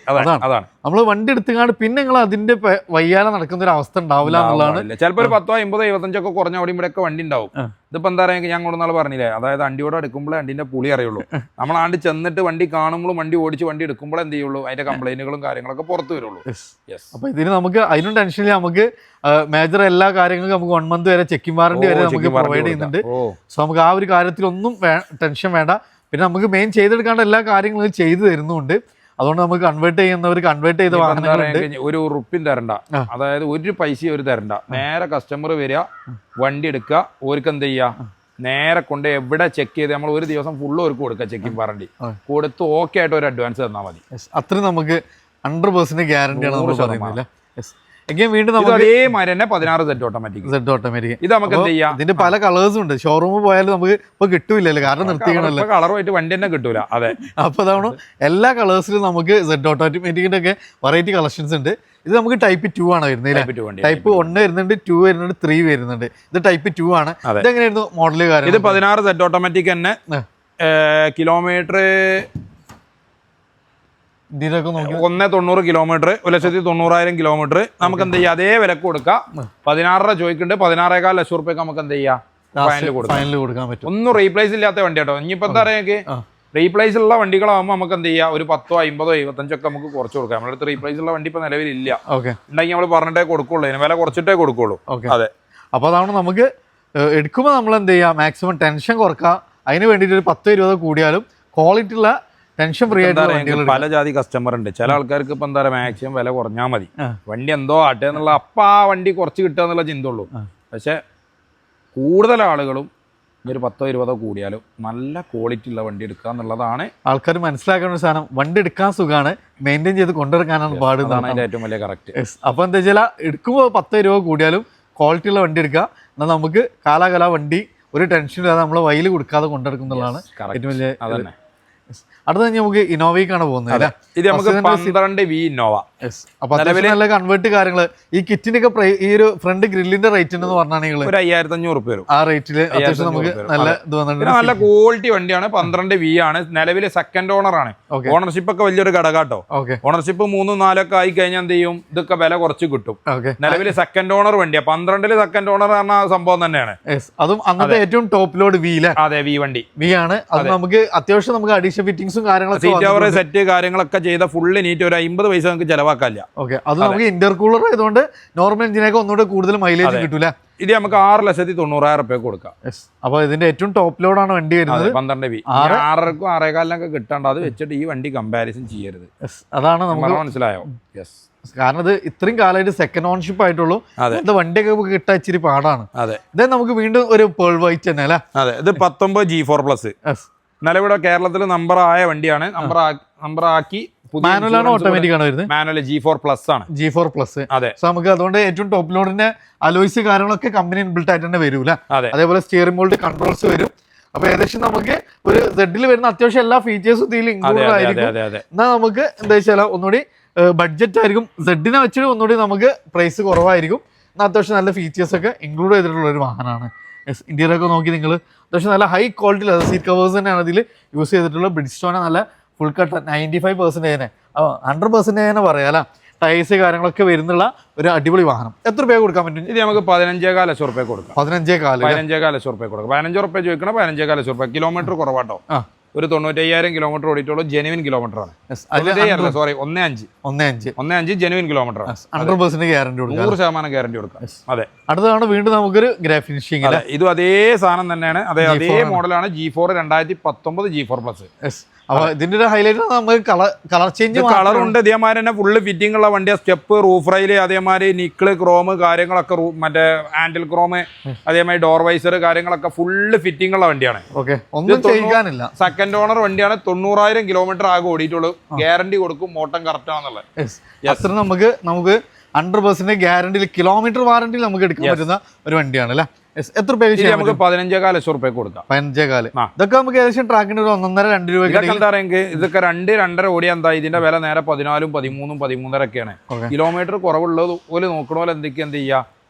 നമ്മള് വണ്ടി എടുത്തുകാണ്ട് പിന്നെ നിങ്ങൾ അതിന്റെ വയ്യാതെ നടക്കുന്ന ഒരു അവസ്ഥ ഉണ്ടാവില്ല എന്നുള്ളതാണ്. ചിലപ്പോൾ ഒരു 10, 50, 75 കുറഞ്ഞ അവിടെ ഇവിടെ ഒക്കെ വണ്ടി ഉണ്ടാവും. ഇതിപ്പോ എന്താ പറയുക, ഞാൻ കൊണ്ടുവന്നാൾ പറഞ്ഞില്ലേ, അതായത് വണ്ടിയോടെ എടുക്കുമ്പോഴേ വണ്ടിന്റെ പുളി അറിയുള്ളൂ. നമ്മളാണ്ട് ചെന്നിട്ട് വണ്ടി കാണുമ്പോഴും വണ്ടി ഓടിച്ച് വണ്ടി എടുക്കുമ്പോഴേ എന്ത് ചെയ്യുള്ളൂ, അതിന്റെ കംപ്ലൈന്റുകളും കാര്യങ്ങളൊക്കെ പുറത്തു വരുള്ളൂ. അപ്പൊ ഇതിന് നമുക്ക് അതിനും ടെൻഷനില്ല. നമുക്ക് മേജർ എല്ലാ കാര്യങ്ങളും നമുക്ക് 1 മന്ത് വരെ ചെക്കിംഗ് വാറണ്ടി വരെ നമുക്ക് പ്രൊവൈഡ് ചെയ്യുന്നുണ്ട്. സോ നമുക്ക് ആ ഒരു കാര്യത്തിലൊന്നും ടെൻഷൻ വേണ്ട. പിന്നെ നമുക്ക് മെയിൻ ചെയ്തെടുക്കേണ്ട എല്ലാ കാര്യങ്ങളും ചെയ്തു തരുന്നുണ്ട്. അതുകൊണ്ട് നമുക്ക് കൺവേർട്ട് ചെയ്യുന്നവർ കൺവേർട്ട് ചെയ്ത വാഹനങ്ങളുണ്ട്. ഒരു ഉറുപ്പിൻ തരണ്ട, അതായത് ഒരു പൈസ ഒരു തരണ്ട. നേരെ കസ്റ്റമർ വരിക, വണ്ടി എടുക്കുക, ഓർക്ക് എന്ത് ചെയ്യുക, നേരെ കൊണ്ട് എവിടെ ചെക്ക് ചെയ്ത് നമ്മൾ ഒരു ദിവസം ഫുള്ള് ഓർക്ക് കൊടുക്കുക. ചെക്കിംഗ് വാറണ്ടി കൊടുത്ത് ഓക്കെ ആയിട്ട് ഒരു അഡ്വാൻസ് തന്നാൽ മതി. അത്രയും നമുക്ക് 100% ഗ്യാരണ്ടിയാണ് നമ്മൾ പറയുന്നില്ല. വീണ്ടും അതേമാതിരി തന്നെ 16 Z ഓട്ടോമാറ്റിക്. ഇത് നമുക്ക് എന്ത് ചെയ്യാം, ഇതിന്റെ പല കളേഴ്സും ഉണ്ട്. ഷോറൂമിൽ പോയാലും നമുക്ക് ഇപ്പൊ കിട്ടൂലല്ലോ, കാരണം നിർത്തിക്കണല്ലോ, കളറുമായിട്ട് വണ്ടി തന്നെ കിട്ടൂല. അതെ, അപ്പൊ അതാണ് എല്ലാ കളേഴ്സിലും നമുക്ക് Z ഓട്ടോമാറ്റിക്കിന്റെ ഒക്കെ വെറൈറ്റി കളക്ഷൻസ് ഉണ്ട്. ഇത് നമുക്ക് ടൈപ്പ് 2 ആണ് വരുന്നത്. ടൈപ്പ് 1 വരുന്നുണ്ട്, 2 വരുന്നുണ്ട്, 3 വരുന്നുണ്ട്. ഇത് ടൈപ്പ് 2 ആണ്. ഇതെങ്ങനെയായിരുന്നു മോഡല് കാര്യം? ഇത് 16 Z ഓട്ടോമാറ്റിക് തന്നെ. Kilometre 190 kilometre, 1,90,000 kilometre. നമുക്ക് എന്ത് ചെയ്യാം, അതേ വിലക്ക് കൊടുക്കാം. 16 ചോദിക്കുന്നുണ്ട്, 16,15 ലക്ഷം റുപ്യക്ക് നമുക്ക് എന്ത് ചെയ്യാം, ഫൈനൽ കൊടുക്കാൻ പറ്റും. ഒന്നും റീപ്ലേസ് ഇല്ലാത്ത വണ്ടി കേട്ടോ. ഇനിയിപ്പോ എന്താ പറയുക, റീപ്ലേസ് ഉള്ള വണ്ടികളാകുമ്പോൾ നമുക്ക് എന്ത് ചെയ്യാം, ഒരു 10, 50, 75 ഒക്കെ നമുക്ക് കുറച്ച് കൊടുക്കാം. നമ്മുടെ അടുത്ത് റീപ്ലേസ് ഉള്ള വണ്ടി ഇപ്പൊ നിലവിലില്ല. ഉണ്ടെങ്കിൽ നമ്മൾ പറഞ്ഞിട്ടേ കൊടുക്കുള്ളൂ, ഇതിന് വില കുറച്ചിട്ടേ കൊടുക്കുള്ളൂ. അതെ, അപ്പൊ അതാണ് നമുക്ക് എടുക്കുമ്പോൾ നമ്മൾ എന്ത് ചെയ്യാം, മാക്സിമം ടെൻഷൻ കുറക്കാം. അതിന് വേണ്ടിയിട്ട് ഒരു 10-20 കൂടിയാലും ക്വാളിറ്റി ഉള്ള ടെൻഷൻ ഫ്രീ ആയിട്ട് പല ജാതി കസ്റ്റമർ ഉണ്ട്. ചില ആൾക്കാർക്ക് ഇപ്പൊ എന്താ പറയുക, മാക്സിമം വില കുറഞ്ഞാൽ മതി, വണ്ടി എന്തോ ആട്ടെ എന്നുള്ള, അപ്പൊ ആ വണ്ടി കുറച്ച് കിട്ടുക എന്നുള്ള ചിന്ത ഉള്ളൂ. പക്ഷെ കൂടുതൽ ആളുകളും ഒരു 10-20 കൂടിയാലും നല്ല ക്വാളിറ്റി ഉള്ള വണ്ടി എടുക്കുക എന്നുള്ളതാണ് ആൾക്കാർ മനസ്സിലാക്കുന്ന ഒരു സാധനം. വണ്ടി എടുക്കാൻ സുഖമാണ്, മെയിൻറ്റെയിൻ ചെയ്ത് കൊണ്ടെടുക്കാനാണ് പാട്. അതിന്റെ ഏറ്റവും വലിയ കറക്റ്റ്. അപ്പൊ എന്താ വെച്ചാൽ എടുക്കുമ്പോൾ 10-20 കൂടിയാലും ക്വാളിറ്റി ഉള്ള വണ്ടി എടുക്കുക. എന്നാൽ നമുക്ക് കാലാകാല വണ്ടി ഒരു ടെൻഷൻ ഇല്ലാതെ നമ്മളെ വയലിൽ കൊടുക്കാതെ കൊണ്ടെടുക്കുന്നുള്ളതാണ് ഏറ്റവും വലിയ. അടുത്ത നമുക്ക് ഇന്നോവയ്ക്കാണ് പോകുന്നത്. ഇത് നമുക്ക് 12V ഇന്നോവ. അപ്പൊ നല്ല കൺവേർട്ട് കാര്യങ്ങള് ഈ കിറ്റിന്റെ ഒക്കെ ഈ ഒരു ഫ്രണ്ട് ഗ്രില്ലിന്റെ റേറ്റ് എന്ന് പറഞ്ഞാണെങ്കിൽ ഒരു 5,500 രൂപ വരും. ആ റേറ്റില് അത്യാവശ്യം നമുക്ക് നല്ല ഇത് വന്നിട്ടുണ്ട്. നല്ല ക്വാളിറ്റി വണ്ടിയാണ്. 12V ആണ്. നിലവില് സെക്കൻഡ് ഓണർ ആണ്. ഓണർഷിപ്പ് ഒക്കെ വലിയൊരു ഘടകാട്ടോ. ഓണർഷിപ്പ് 3, 4 ഒക്കെ ആയി കഴിഞ്ഞാൽ എന്ത് ചെയ്യും, ഇതൊക്കെ വില കുറച്ച് കിട്ടും. നിലവില് സെക്കൻഡ് ഓണർ വണ്ടിയാ. 12 സെക്കൻഡ് ഓണർ പറഞ്ഞ സംഭവം തന്നെയാണ്. അതും അന്നത്തെ ഏറ്റവും ടോപ്പ് ലോഡ് വി. അതെ, വി വണ്ടി. വി ആണ്. അത് നമുക്ക് അത്യാവശ്യം നമുക്ക് അഡീഷണൽ ഫിറ്റിംഗ്സും കാര്യങ്ങളൊക്കെ സെറ്റ് കാര്യങ്ങളൊക്കെ ചെയ്ത ഫുള്ള് നീറ്റ് ഒരു 50 പൈസ നമുക്ക് ചെലവാക്കാനില്ല. അത് നമുക്ക് ഇന്റർകൂളർ ആയതുകൊണ്ട് നോർമൽ എഞ്ചിനൊക്കെ ഒന്നുകൂടെ കൂടുതൽ മൈലേജ് കിട്ടൂല. ഇത് നമുക്ക് 6,90,000 റുപ്യ കൊടുക്കാം. അപ്പൊ ഇതിന്റെ ഏറ്റവും ടോപ്പ് ലോഡ് ആണ് വണ്ടി വരുന്നത്. 12V 6,500 6,15 കിട്ടണ്ട. അത് വെച്ചിട്ട് ഈ വണ്ടി കമ്പാരിസൺ ചെയ്യരുത്. അതാണ് നമുക്ക് മനസ്സിലായോ? കാരണം ഇത് ഇത്രയും കാലമായിട്ട് സെക്കൻഡ് ഓൺഷിപ്പ് ആയിട്ടുള്ളൂ. ഇത് വണ്ടിയൊക്കെ കിട്ടാൻ ഇച്ചിരി പാടാണ്. ഇത് നമുക്ക് വീണ്ടും ഒരു പേൾ വൈറ്റ് തന്നെ അല്ലേ? അതെ, ഇത് 19 G4+. നിലവിലെ കേരളത്തിൽ നമ്പർ ആയ വണ്ടിയാണ്. നമ്പർ ആക്കി മാനുവലാണ്, ഓട്ടോമാറ്റിക് ആണ് വരുന്നത്. മാനുവൽ G4+ ആണ്. G4+. അതെ, സോ നമുക്ക് അതുകൊണ്ട് ഏറ്റവും ടോപ്പ് ലോഡിന്റെ അലോയ്സ് കാര്യങ്ങളൊക്കെ കമ്പനി ഇൻബിൽട്ട് ആയിട്ട് തന്നെ വരൂല. അതേപോലെ സ്റ്റിയറിംഗ് ബോൾട്ട് കൺട്രോൾസ് വരും. അപ്പൊ ഏകദേശം നമുക്ക് ഒരു സെഡിൽ വരുന്ന അത്യാവശ്യം എല്ലാ ഫീച്ചേഴ്സും ഇതിൽ ഇൻക്ലൂഡ് ആയിരിക്കും. എന്നാൽ നമുക്ക് എന്താ വെച്ചാൽ ഒന്നുകൂടി ബഡ്ജറ്റ് ആയിരിക്കും. സെഡിനെ വെച്ചിട്ട് ഒന്നുകൂടി നമുക്ക് പ്രൈസ് കുറവായിരിക്കും. എന്നാൽ അത്യാവശ്യം നല്ല ഫീച്ചേഴ്സ് ഒക്കെ ഇൻക്ലൂഡ് ചെയ്തിട്ടുള്ള ഒരു വാഹനമാണ്. ഇന്ത്യയിലൊക്കെ നോക്കി നിങ്ങൾ അത്യാവശ്യം നല്ല ഹൈ ക്വാളിറ്റി സീറ്റ് കവേഴ്സ് തന്നെയാണ് ഇതിൽ യൂസ് ചെയ്തിട്ടുള്ളത്. ബ്രിഡ്സ്റ്റോൺ നല്ല ഫുൾ കട്ട് 95% തന്നെ 100% തന്നെ പറയാം. ടയേഴ്സ് കാര്യങ്ങളൊക്കെ വരുന്നുള്ള ഒരു അടിപൊളി വാഹനം. എത്ര രൂപ കൊടുക്കാൻ പറ്റും? ഇത് നമുക്ക് 15,15 ലക്ഷം റുപ്യ കൊടുക്കാം. 15,15 ലക്ഷം റുപ്യ കൊടുക്കാം. 15 റുപ്യ ചോദിക്കണം. 15,15 ലക്ഷം റുപ്യ. കിലോമീറ്റർ കുറവാട്ടോ. ഒരു 95,000 കിലോമീറ്റർ ഓടിയിട്ടുള്ളൂ. ജെനുവിൻ കിലോമീറ്റർ ആണ്. സോറി, 1.5 ജെനുവിൻ കിലോമീറ്റർ ആണ്. 100% ഗ്യാരണ്ടി കൊടുക്കാം. 100% ഗ്യാരണ്ടി കൊടുക്കാം. അതെ, അടുത്തതാണ് വീണ്ടും നമുക്കൊരു ഗ്രാ ഫിനിഷിംഗ്. ഇതും അതേ സാധനം തന്നെയാണ്. അതേ മോഡലാണ്. G4 2019 G4+. അപ്പൊ ഇതിന്റെ ഒരു ഹൈലൈറ്റ് നമുക്ക് കളർ ചേഞ്ച്, കളറുണ്ട്. അതേമാതിരി തന്നെ ഫുള്ള് ഫിറ്റിംഗ് ഉള്ള വണ്ടിയാണ്. സ്റ്റെപ്പ്, റൂഫ് റൈല്, അതേമാതിരി നിക്കിള്, ക്രോം കാര്യങ്ങളൊക്കെ, മറ്റേ ഹാൻഡിൽ ക്രോം, അതേമാതിരി ഡോർ വൈസർ കാര്യങ്ങളൊക്കെ ഫുള്ള് ഫിറ്റിംഗ് ഉള്ള വണ്ടിയാണ്. ഒന്നും ചെയ്യാനില്ല. സെക്കൻഡ് ഓണർ വണ്ടിയാണ്. 90,000 കിലോമീറ്റർ ആകെ ഓടിയിട്ടുള്ളൂ. ഗ്യാരണ്ടി കൊടുക്കും. മോട്ടം കറക്റ്റ് ആണെന്നുള്ളത്. അത്ര നമുക്ക് 100% ഗ്യാരണ്ടിയിൽ കിലോമീറ്റർ വാറണ്ടിയിൽ നമുക്ക് എടുക്കാൻ പറ്റുന്ന ഒരു വണ്ടിയാണ് അല്ലേ? എത്ര രൂപ ഇത് നമുക്ക് 15,4 ലക്ഷം റുപ്യ കൊടുക്കാം. 15,4. ഇതൊക്കെ നമുക്ക് ഏകദേശം ട്രാക്കിന് ഒരു 1.5-2 രൂപ. ഇതൊക്കെ എന്താ പറയുക, ഇതൊക്കെ 2-2.5 ഓടി എന്താ ഇതിന്റെ വില നേരെ 14, 13, 13.5 കിലോമീറ്റർ കുറവുള്ളത് പോലെ നോക്കണ പോലെ എന്ത് ചെയ്യാ,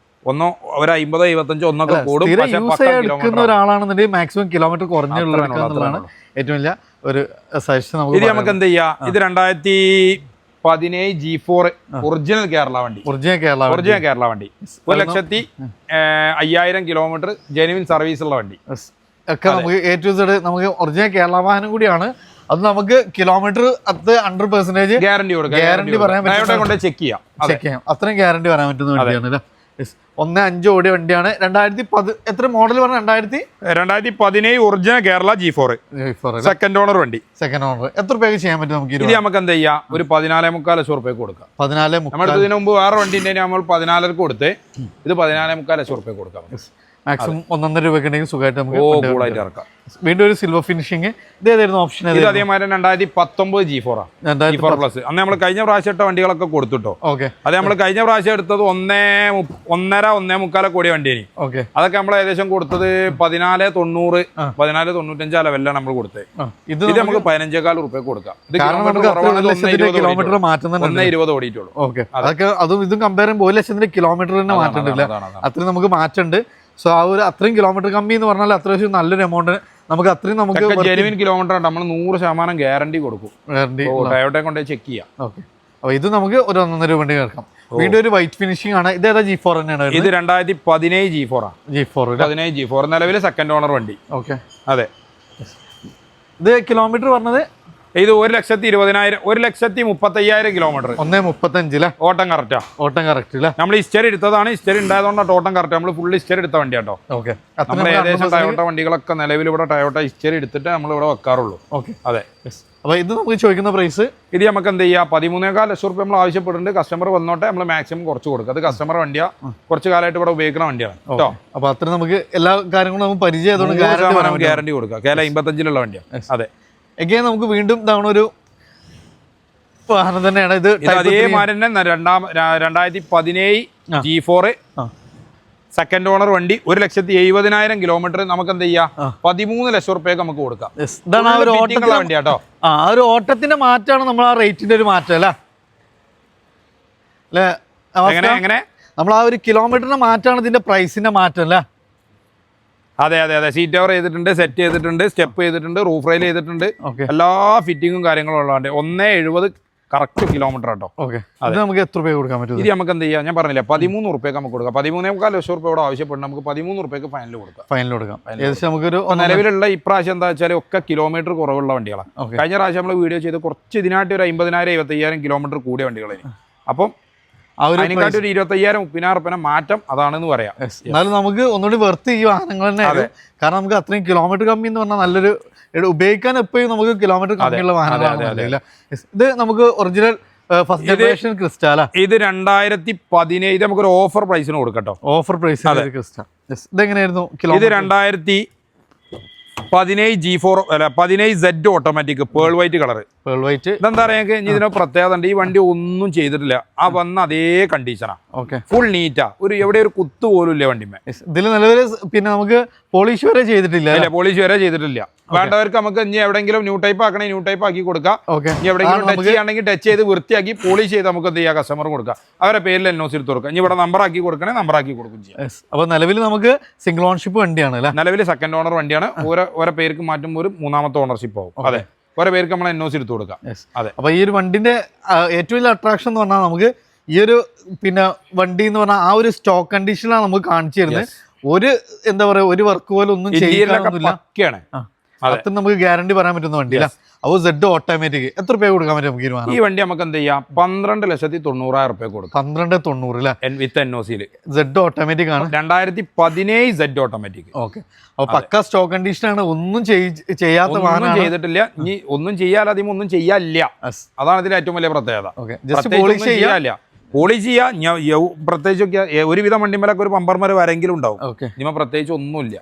ഒന്നോ ഒരു 50, 55 ഒന്നൊക്കെ കൂടും. എടുക്കുന്ന ഒരാളാണെന്നുണ്ടെങ്കിൽ മാക്സിമം കിലോമീറ്റർ കുറഞ്ഞുള്ളതാണ് ഏറ്റവും വലിയ ഒരു സജഷൻ. ഇത് നമുക്ക് എന്ത് ചെയ്യാം, ഇത് 2017 G4 ഒറിജിനൽ കേരള വണ്ടി. ഒറിജിനൽ കേരള വണ്ടി 1,05,000 കിലോമീറ്റർ ജെനുവിൻ സർവീസ് ഉള്ള വണ്ടി ഒക്കെ നമുക്ക് A to Z നമുക്ക് ഒറിജിനൽ കേരള വാഹനം കൂടിയാണ്. അത് നമുക്ക് കിലോമീറ്റർ 100% ഗ്യാരണ്ടി പറയാൻ പറ്റും. ചെക്ക് ചെയ്യാം, അത്രയും ഗ്യാരണ്ടി പറയാൻ പറ്റുന്ന വണ്ടിയാണ് അല്ലേ. 1.5 ഓടിയ വണ്ടിയാണ്. 2010 എത്ര മോഡൽ പറഞ്ഞ 2017 original Kerala G4 second owner വണ്ടി. എത്ര രൂപയ്ക്ക് ചെയ്യാൻ പറ്റും നമുക്ക്? ഇത് നമുക്ക് എന്താ ചെയ്യാം, ഒരു 14,4 ലക്ഷം റുപ്യ കൊടുക്കാം. 14,400. നമ്മൾ ഇതിനു മുമ്പ് വേറെ വണ്ടി നമ്മൾ 14 കൊടുത്ത്, ഇത് 14,4 ലക്ഷം റുപ്യ കൊടുക്കാം. മാക്സിമം 1.5 രൂപയ്ക്ക് ഉണ്ടെങ്കിൽ സുഖമായിട്ട് നമുക്ക് കൂളായിട്ട് ഇറക്കാം. വീണ്ടും ഒരു സിൽവർ ഫിനിഷിങ്. ഇത് ഏതായിരുന്നു ഓപ്ഷൻ? ഇത് അതേമാതിരി 2019 G4 പ്ലസ്. അന്ന് നമ്മൾ കഴിഞ്ഞ പ്രാവശ്യം ഇട്ട വണ്ടികളൊക്കെ കൊടുത്തിട്ടോ. അത് നമ്മൾ കഴിഞ്ഞ പ്രാവശ്യം എടുത്തത് 1.5-1.75 കോടി വണ്ടിയാണ്. അതൊക്കെ നമ്മൾ ഏകദേശം കൊടുത്തത് 14,90, 14,95 ലെവലിലാണ് നമ്മൾ കൊടുത്തത്. ഇത് നമുക്ക് 15,400 റുപ്യ കൊടുക്കാം. ഇത് കിലോമീറ്റർ മാറ്റം 1.20 ഓടിയിട്ടുള്ളൂ. അതൊക്കെ അതും ഇതും കമ്പയർ ചെയ്യുമ്പോൾ 1 ലക്ഷത്തിന്റെ കിലോമീറ്റർ തന്നെ മാറ്റമില്ല. അത്രയും നമുക്ക് മാറ്റമുണ്ട്. സോ ആ ഒരു അത്രയും കിലോമീറ്റർ കമ്മി എന്ന് പറഞ്ഞാൽ അത്യാവശ്യം നല്ലൊരു എമൗണ്ട് നമുക്ക് അത്രയും നമുക്ക് ജെനുവിൻ കിലോമീറ്റർ നമ്മൾ 100% ഗ്യാരണ്ടി കൊടുക്കും. ടയോട്ടയെ കൊണ്ട് ചെക്ക് ചെയ്യാം. അപ്പൊ ഇത് നമുക്ക് ഒരു 1.5 രൂപ കേൾക്കാം. വീണ്ടും ഒരു വൈറ്റ് ഫിനിഷിംഗ് ആണ്. ഇത് ഏതാ G4 തന്നെയാണ്? ഇത് 2017 G4 നിലവിൽ സെക്കൻഡ് ഓണർ വണ്ടി. അതെ. ഇത് കിലോമീറ്റർ പറഞ്ഞത് ഇത് 1,20,000 1,35,000 കിലോമീറ്റർ. 1.35 ഓട്ടം കറക്റ്റ്. നമ്മൾ ഹിസ്റ്ററി എടുത്തതാണ്. ഹിസ്റ്ററി ഉണ്ടായതുകൊണ്ടാണ് ഓട്ടം കറക്റ്റ്. നമ്മൾ ഫുൾ ഹിസ്റ്ററി എടുത്ത വണ്ടി കേട്ടോ. നമ്മൾ ഏകദേശം ടയോട്ട വണ്ടികളൊക്കെ നിലവിൽ ഇവിടെ ടയോട്ട ഹിസ്റ്ററി എടുത്തിട്ട് നമ്മൾ ഇവിടെ വെക്കാറുള്ളൂ. അതെ. അപ്പൊ ഇത് നമുക്ക് ചോദിക്കുന്ന പ്രൈസ്, ഇത് നമുക്ക് എന്ത് ചെയ്യാം, 13,4 ലക്ഷം റുപ്യ നമ്മൾ ആവശ്യപ്പെടുന്നുണ്ട്. കസ്റ്റമർ വന്നോട്ടെ, നമ്മൾ മാക്സിമം കുറച്ച് കൊടുക്കുക. അത് കസ്റ്റമർ വണ്ടിയാ, കുറച്ച് കാലമായിട്ട് ഇവിടെ ഉപയോഗിക്കുന്ന വണ്ടിയാണ് കേട്ടോ. അപ്പൊ അത്ര നമുക്ക് എല്ലാ കാര്യങ്ങളും നമുക്ക് പരിചയം ഗ്യാരണ്ടി കൊടുക്കുക. കേരള 55 വണ്ടിയാണ്. അതെ. എഗെയിൻ നമുക്ക് വീണ്ടും ഇതാണ് ഒരു വാഹനം തന്നെയാണ്. ഇത് അതേമാതിരി തന്നെ 2017 G4 സെക്കൻഡ് ഓണർ വണ്ടി 1,70,000 കിലോമീറ്റർ. നമുക്ക് എന്ത് ചെയ്യാം, 13 ലക്ഷം റുപ്യക്ക് നമുക്ക് കൊടുക്കാം. വണ്ടി കേട്ടോ. ആ ഒരു ഓട്ടത്തിന്റെ മാറ്റമാണ് നമ്മൾ ആ റേറ്റിന്റെ ഒരു മാറ്റം അല്ലേ. എങ്ങനെ നമ്മൾ ആ ഒരു കിലോമീറ്ററിന്റെ മാറ്റമാണ് ഇതിന്റെ പ്രൈസിന്റെ മാറ്റം അല്ലേ. അതെ. സീറ്റ് കവർ ചെയ്തിട്ടുണ്ട്, സെറ്റ് ചെയ്തിട്ടുണ്ട്, സ്റ്റെപ്പ് ചെയ്തിട്ടുണ്ട്, റൂഫ് റെയിൽ ചെയ്തിട്ടുണ്ട്. എല്ലാ ഫിറ്റിങ്ങും കാര്യങ്ങളും ഉള്ളതുകൊണ്ട് 1.70 കറക്റ്റ് കിലോമീറ്റർ കേട്ടോ. നമുക്ക് എത്ര രൂപ കൊടുക്കാൻ പറ്റും? ഇത് നമുക്ക് എന്ത് ചെയ്യാം, ഞാൻ പറഞ്ഞില്ല 13 റുപ്യക്ക് നമുക്ക് കൊടുക്കാം. 13,4 ലക്ഷം റുപ്യ ഇവിടെ ആവശ്യപ്പെടുന്നത് നമുക്ക് 13 റുപ്യക്ക് ഫൈനൽ കൊടുക്കാം. നമുക്കൊരു നിലവിലുള്ള ഇപ്രാവശ്യം എന്താ വെച്ചാൽ ഒക്കെ കിലോമീറ്റർ കുറവുള്ള വണ്ടികളാണ്. കഴിഞ്ഞ പ്രാവശ്യം നമ്മൾ വീഡിയോ ചെയ്ത് കുറച്ച് ഇതിനായിട്ട് ഒരു 50,000 25,000 കിലോമീറ്റർ കൂടിയ വണ്ടികളാണ്. അപ്പം അതിനെക്കാട്ടി ഒരു 25,000-30,000 റുപ്യ മാറ്റം അതാണെന്ന് പറയാം. എന്നാലും നമുക്ക് ഒന്നുകൂടി വെർത്ത് ഈ വാഹനങ്ങൾ തന്നെ. കാരണം നമുക്ക് അത്രയും കിലോമീറ്റർ കമ്മി എന്ന് പറഞ്ഞാൽ നല്ലൊരു ഉപയോഗിക്കാൻ എപ്പോഴും നമുക്ക് കിലോമീറ്റർ കമ്മിയുള്ള വാഹനങ്ങളാണ്. ഇത് നമുക്ക് ഒറിജിനൽ ഫസ്റ്റ് ജനറേഷൻ ക്രിസ്റ്റ. ഇത് 2017 നമുക്കൊരു ഓഫർ പ്രൈസിന് കൊടുക്കട്ടോ. Offer price Crysta. ഇതെങ്ങനെയായിരുന്നു? ഇത് 2017 G4 അല്ല 17 Z automatic pearl white colour. ഇതെന്താ പറയാ, ഇതിന് പ്രത്യേകത ഉണ്ട്. ഈ വണ്ടി ഒന്നും ചെയ്തിട്ടില്ല. ആ വന്ന അതേ കണ്ടീഷനാ, ഫുൾ നീറ്റാ. എവിടെ ഒരു കുത്തു പോലും ഇല്ല വണ്ടിമേ. ഇതിൽ നിലവിൽ പിന്നെ നമുക്ക് പോളിഷ് വരെ ചെയ്തിട്ടില്ല. വേണ്ടവർക്ക് നമുക്ക് ഇനി എവിടെയെങ്കിലും ന്യൂ ടൈപ്പ് ആക്കണേ ന്യൂ ടൈപ്പ് ആക്കി കൊടുക്കാം. ഇനി എവിടെയെങ്കിലും ടച്ച് ചെയ്യുകയാണെങ്കിൽ ടച്ച് ചെയ്ത് വൃത്തിയാക്കി പോളിഷ് ചെയ്ത് നമുക്ക് എന്ത് ചെയ്യാം, കസ്റ്റമർ കൊടുക്കാം. അവരുടെ പേരിൽ NOC എടുത്ത് കൊടുക്കാം. ഇനി ഇവിടെ നമ്പർ ആക്കി കൊടുക്കണേ നമ്പർ ആക്കി കൊടുക്കും ചെയ്യാം. അപ്പൊ നിലവിൽ നമുക്ക് സിംഗിൾ ഓണർഷിപ്പ് വണ്ടിയാണ്. നിലവിൽ സെക്കൻഡ് ഓണർ വണ്ടിയാണ്. ഓരോ പേർക്ക് മാറ്റുമ്പോൾ ഒരു 3ാമത്തെ ഓണർഷിപ്പ് ആവും. അതെ, ഓരോ പേർക്ക് നമ്മൾ NOC എടുത്ത് കൊടുക്കാം. അതെ. അപ്പൊ ഈ ഒരു വണ്ടിന്റെ ഏറ്റവും വലിയ അട്രാക്ഷൻ എന്ന് പറഞ്ഞാൽ നമുക്ക് ഈ ഒരു പിന്നെ വണ്ടി എന്ന് പറഞ്ഞാൽ ആ ഒരു സ്റ്റോക്ക് കണ്ടീഷനിലാണ് നമുക്ക് കാണിച്ചു തരുന്നത്. ഒരു എന്താ പറയാ, ഒരു വർക്ക് പോലും ഒന്നും ചെയ്യാൻ അത്ര നമുക്ക് ഗ്യാരണ്ടി പറയാൻ പറ്റുന്ന വണ്ടിയില്ല. അപ്പോൾ Z ഓട്ടോമാറ്റിക് എത്ര രൂപ കൊടുക്കാൻ പറ്റും നമുക്ക്? ഈ വണ്ടി നമുക്ക് എന്ത് ചെയ്യാം, 12,90,000 റുപ്യ കൊടുക്കും. 12,90,000 വിത്ത് NOC. Z ഓട്ടോമാറ്റിക് ആണ്. 2017 Z ഓട്ടോമാറ്റിക്. ഓക്കെ. അപ്പൊ പക്ക സ്റ്റോക്ക് കണ്ടീഷൻ ആണ്. ഒന്നും ചെയ്യാത്ത വാഹനം ചെയ്തിട്ടില്ല. ഇനി ഒന്നും ചെയ്യാതെ അതിന് ഒന്നും ചെയ്യാനില്ല. അതാണ് ഇതിന്റെ ഏറ്റവും വലിയ പ്രത്യേകത. പോളിഷ് ചെയ്യാ പ്രത്യേകിച്ച് ഒരുവിധം വണ്ടിമേലൊക്കെ ഒരു പമ്പർമാർ വരെങ്കിലും ഉണ്ടാവും. ഇനിമ പ്രത്യേകിച്ച് ഒന്നുമില്ല.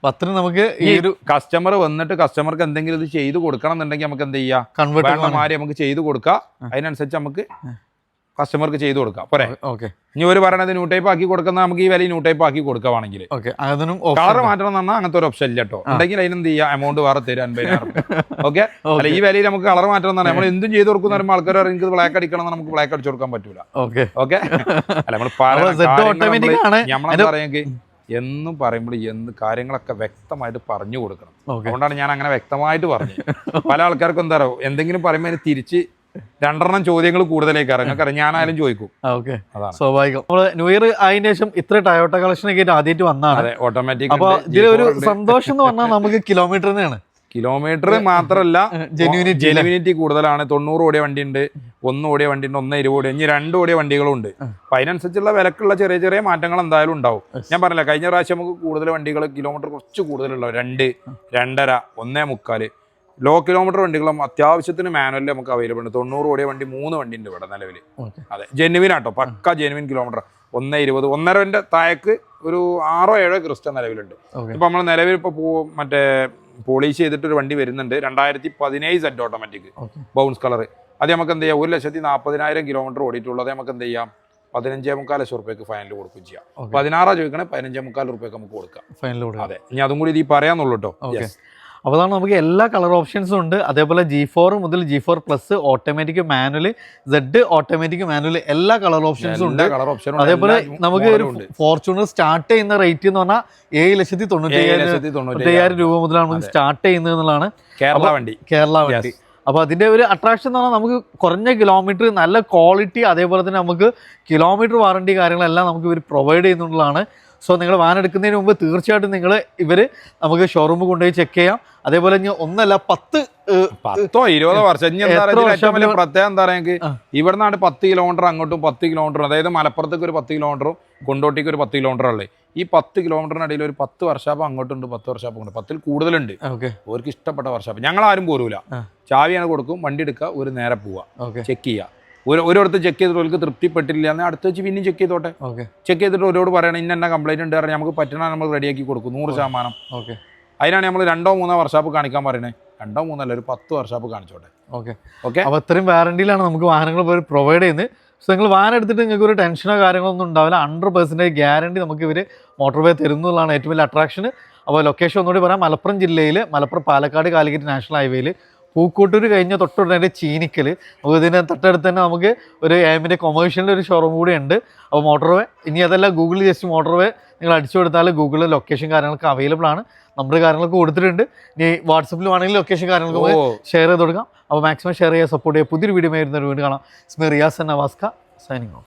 അത്രയും നമുക്ക് ഈ ഒരു കസ്റ്റമർ വന്നിട്ട് കസ്റ്റമർക്ക് എന്തെങ്കിലും ഇത് ചെയ്ത് കൊടുക്കണം എന്നുണ്ടെങ്കിൽ നമുക്ക് എന്ത് ചെയ്യാം, വേണ്ടമാര് നമുക്ക് ചെയ്ത് കൊടുക്കാം. അതിനനുസരിച്ച് നമുക്ക് കസ്റ്റമർക്ക് ചെയ്ത് കൊടുക്കാം പോരെ. ഓക്കെ ഇനി ഒരു പറയണത് ന്യൂ ടൈപ്പ് ആക്കി കൊടുക്കുന്ന നമുക്ക് ഈ വില ന്യൂ ടൈപ്പ് ആക്കി കൊടുക്കുകയാണെങ്കിൽ ഓക്കെ അതിനും കളർ മാറ്റണം എന്ന് പറഞ്ഞാൽ അങ്ങനത്തെ ഒരു ഓപ്ഷൻ ഇല്ല കേട്ടോ. ഉണ്ടെങ്കിൽ അതിനെന്ത് ചെയ്യാം, എമൗണ്ട് വേറെ തരും 50,000. ഓക്കെ അല്ല ഈ വിലയിൽ നമുക്ക് കളർ മാറ്റണം എന്ന് പറഞ്ഞാൽ നമ്മൾ എന്തും ചെയ്ത് കൊടുക്കുന്ന പറയുമ്പോൾ ആൾക്കാർ എനിക്ക് ബ്ലാക്ക് അടിക്കണം എന്ന് നമുക്ക് ബ്ലാക്ക് അടിച്ചു കൊടുക്കാൻ പറ്റൂല. ഓക്കെ ഓക്കെ അല്ല നമ്മൾ നമ്മളെന്താ പറയുമെങ്കിൽ എന്നും പറയുമ്പോൾ കാര്യങ്ങളൊക്കെ വ്യക്തമായിട്ട് പറഞ്ഞു കൊടുക്കണം. അതുകൊണ്ടാണ് ഞാൻ അങ്ങനെ വ്യക്തമായിട്ട് പറഞ്ഞത്. പല ആൾക്കാർക്കും എന്താ പറയുക, എന്തെങ്കിലും പറയുമ്പോൾ അതിന് തിരിച്ച് 2 ചോദ്യങ്ങൾ കൂടുതലേക്ക് ഇറങ്ങാം. ഞാനായാലും ചോദിക്കും. സ്വാഭാവികം. നമ്മള് ന്യൂ ഇയർ അതിന് ശേഷം ഇത്ര ടയോട്ട കളക്ഷൻ ഒക്കെ ആദ്യമായിട്ട് വന്നാണ്. ഓട്ടോമാറ്റിക്. അപ്പൊ ഇതിലൊരു സന്തോഷം എന്ന് പറഞ്ഞാൽ നമുക്ക് കിലോമീറ്ററിനാണ്. കിലോമീറ്റർ മാത്രമല്ല, ജെനുവിനിറ്റി കൂടുതലാണ്. 90 ഓടിയ വണ്ടി ഉണ്ട്, 1 ഓടിയ വണ്ടി ഉണ്ട്, 120 ഓടിയ, ഇനി 2 ഓടിയ വണ്ടികളും ഉണ്ട്. അപ്പൊ അതിനനുസരിച്ചുള്ള വിലക്കുള്ള ചെറിയ ചെറിയ മാറ്റങ്ങൾ എന്തായാലും ഉണ്ടാവും. ഞാൻ പറഞ്ഞില്ല, കഴിഞ്ഞ പ്രാവശ്യം നമുക്ക് കൂടുതൽ വണ്ടികൾ കിലോമീറ്റർ കുറച്ച് കൂടുതലുണ്ടാവും. 2, 2.5, 1.25 ലോ കിലോമീറ്റർ വണ്ടികളും അത്യാവശ്യത്തിന് മാനുവലിൽ നമുക്ക് അവൈലബിൾ ഉണ്ട്. 90 ഓടിയ വണ്ടി 3 വണ്ടി ഉണ്ട് ഇവിടെ നിലവിൽ. അതെ, ജെനുവിൻ ആട്ടോ, പക്ക ജെനുവിൻ കിലോമീറ്റർ. 1.20, 1.5 താഴേക്ക് ഒരു 6 7 ക്രിസ്റ്റ നിലവിലുണ്ട്. ഇപ്പൊ നമ്മൾ നിലവിൽ ഇപ്പൊ മറ്റേ പോളിഷ് ചെയ്തിട്ടൊരു വണ്ടി വരുന്നുണ്ട്, 2017 സെറ്റ് ഓട്ടോമാറ്റിക് ബൗൺസ് കളർ. അത് നമുക്ക് എന്ത് ചെയ്യാം, 1,40,000 കിലോമീറ്റർ ഓടിയിട്ടുള്ളത് നമുക്ക് എന്ത് ചെയ്യാം, 15.25 ലക്ഷം റുപ്യക്ക് ഫൈനൽ കൊടുക്കുകയും ചെയ്യാം. 16 ചോദിക്കണേ 15.25 റുപ്യക്ക് നമുക്ക് കൊടുക്കാം ഫൈനൽ. അതെ, ഇനി അതും കൂടി ഇത് പറയാന്നുള്ളൂ കേട്ടോ. അപ്പോൾ അതാണ് നമുക്ക് എല്ലാ കളർ ഓപ്ഷൻസും ഉണ്ട്. അതേപോലെ G4 മുതൽ G4 plus automatic manual, Z automatic manual എല്ലാ കളർ ഓപ്ഷൻസും ഉണ്ട്. അതേപോലെ നമുക്ക് ഒരു ഫോർച്യൂണർ സ്റ്റാർട്ട് ചെയ്യുന്ന റേറ്റ് എന്ന് പറഞ്ഞാൽ 7,95,000 രൂപ മുതലാണ് നമുക്ക് സ്റ്റാർട്ട് ചെയ്യുന്നത് എന്നുള്ളതാണ് കേരള വണ്ടി. അപ്പോൾ അതിൻ്റെ ഒരു അട്രാക്ഷൻ എന്ന് പറഞ്ഞാൽ നമുക്ക് കുറഞ്ഞ കിലോമീറ്റർ, നല്ല ക്വാളിറ്റി, അതേപോലെ തന്നെ നമുക്ക് കിലോമീറ്റർ വാറണ്ടി കാര്യങ്ങളെല്ലാം നമുക്ക് ഇവർ പ്രൊവൈഡ് ചെയ്യുന്നുള്ളതാണ്. സോ നിങ്ങൾ വാൻ എടുക്കുന്നതിന് മുമ്പ് തീർച്ചയായിട്ടും നമുക്ക് ഷോറൂമിൽ കൊണ്ടുപോയി ചെക്ക് ചെയ്യാം. അതേപോലെ ഇനി ഒന്നല്ല 10 20 വർഷം പ്രത്യേകം എന്താ പറയുക, ഇവിടുന്നാണ് 10 കിലോമീറ്റർ അങ്ങോട്ടും 10 കിലോമീറ്റർ, അതായത് മലപ്പുറത്തേക്ക് ഒരു 10 കിലോമീറ്ററും കൊണ്ടോട്ടിക്ക് ഒരു 10 കിലോമീറ്റർ ഉള്ളത്. ഈ 10 കിലോമീറ്ററിനിടയിൽ ഒരു 10 വർഷാപ്പ് അങ്ങോട്ടുണ്ട്, 10 വർഷാപ്പ് ഉണ്ട്, 10-ൽ കൂടുതലുണ്ട്. അവർക്ക് ഇഷ്ടപ്പെട്ട വർഷാപ്പ് ഞങ്ങൾ ആരും പോരൂല. ചാവിയാണ് കൊടുക്കും, വണ്ടി എടുക്കുക, ഒരു നേരെ പോവുക, ചെക്ക് ചെയ്യുക. ഒരിടത്ത് ചെക്ക് ചെയ്തിട്ട് അവർക്ക് തൃപ്തിപ്പെട്ടില്ല എന്നാൽ അടുത്ത് വെച്ച് പിന്നെയും ചെക്ക് ചെയ്തോട്ടെ. ചെക്ക് ചെയ്തിട്ട് ഒരോട് പറയണം ഇന്ന കംപ്ലൈൻറ്റ് ഉണ്ട് പറഞ്ഞാൽ നമുക്ക് പറ്റണ നമ്മൾ റെഡിയാക്കി കൊടുക്കും 100%. അതിനാണ് നമ്മൾ 2-3 വർഷാപ്പ് കാണിക്കാൻ പറയുന്നത്. 2-3 അല്ല, ഒരു 10 വർഷാപ്പ് കാണിച്ചോട്ടെ. ഓക്കെ അപ്പോൾ ഇത്രയും വാറണ്ടിയിലാണ് നമുക്ക് വാഹനങ്ങൾ പ്രൊവൈഡ് ചെയ്യുന്നത്. സോ നിങ്ങൾ വാൻ എടുത്തിട്ട് നിങ്ങൾക്ക് ഒരു ടെൻഷനോ കാര്യങ്ങളൊന്നും ഉണ്ടാവില്ല. 100% ഗ്യാരണ്ടി നമുക്ക് ഇവർ മോട്ടോർവേ തരുന്നതാണ് ഏറ്റവും വലിയ അട്രാക്ഷൻ. അപ്പോൾ ലൊക്കേഷൻ ഒന്നുകൂടി പറയാം, മലപ്പുറം ജില്ലയിൽ മലപ്പുറം പാലക്കാട് കാലിക്കറ്റ് നാഷണൽ ഹൈവേയിൽ പൂക്കോട്ടൂർ കഴിഞ്ഞ തൊട്ടുടനെ ചീനിക്കൽ. അപ്പോൾ ഇതിന് തൊട്ടടുത്ത് തന്നെ നമുക്ക് ഒരു AMൻ്റെ കൊമേഴ്ഷ്യലിൻ്റെ ഒരു ഷോറൂം കൂടി ഉണ്ട്. അപ്പോൾ മോട്ടോർവേ, ഇനി അതല്ല ഗൂഗിളിൽ ജസ്റ്റ് മോട്ടോർവേ നിങ്ങൾ അടിച്ചു കൊടുത്താൽ ഗൂഗിളിൽ ലൊക്കേഷൻ കാര്യങ്ങളൊക്കെ അവൈലബിൾ ആണ്. നമ്പർ കാര്യങ്ങളൊക്കെ കൊടുത്തിട്ടുണ്ട്. ഇനി വാട്സപ്പിൽ വേണമെങ്കിൽ ലൊക്കേഷൻ കാര്യങ്ങളൊക്കെ ഷെയർ ചെയ്ത് കൊടുക്കാം. അപ്പോൾ മാക്സിമം ഷെയർ ചെയ്യുക, സപ്പോർട്ട് ചെയ്യുക. പുതിയൊരു വീഡിയോ വരുന്നൊരു വീണ്ടും കാണാം. റിയാസ് നവാസ്ക സൈനിങ് ഓഫ്.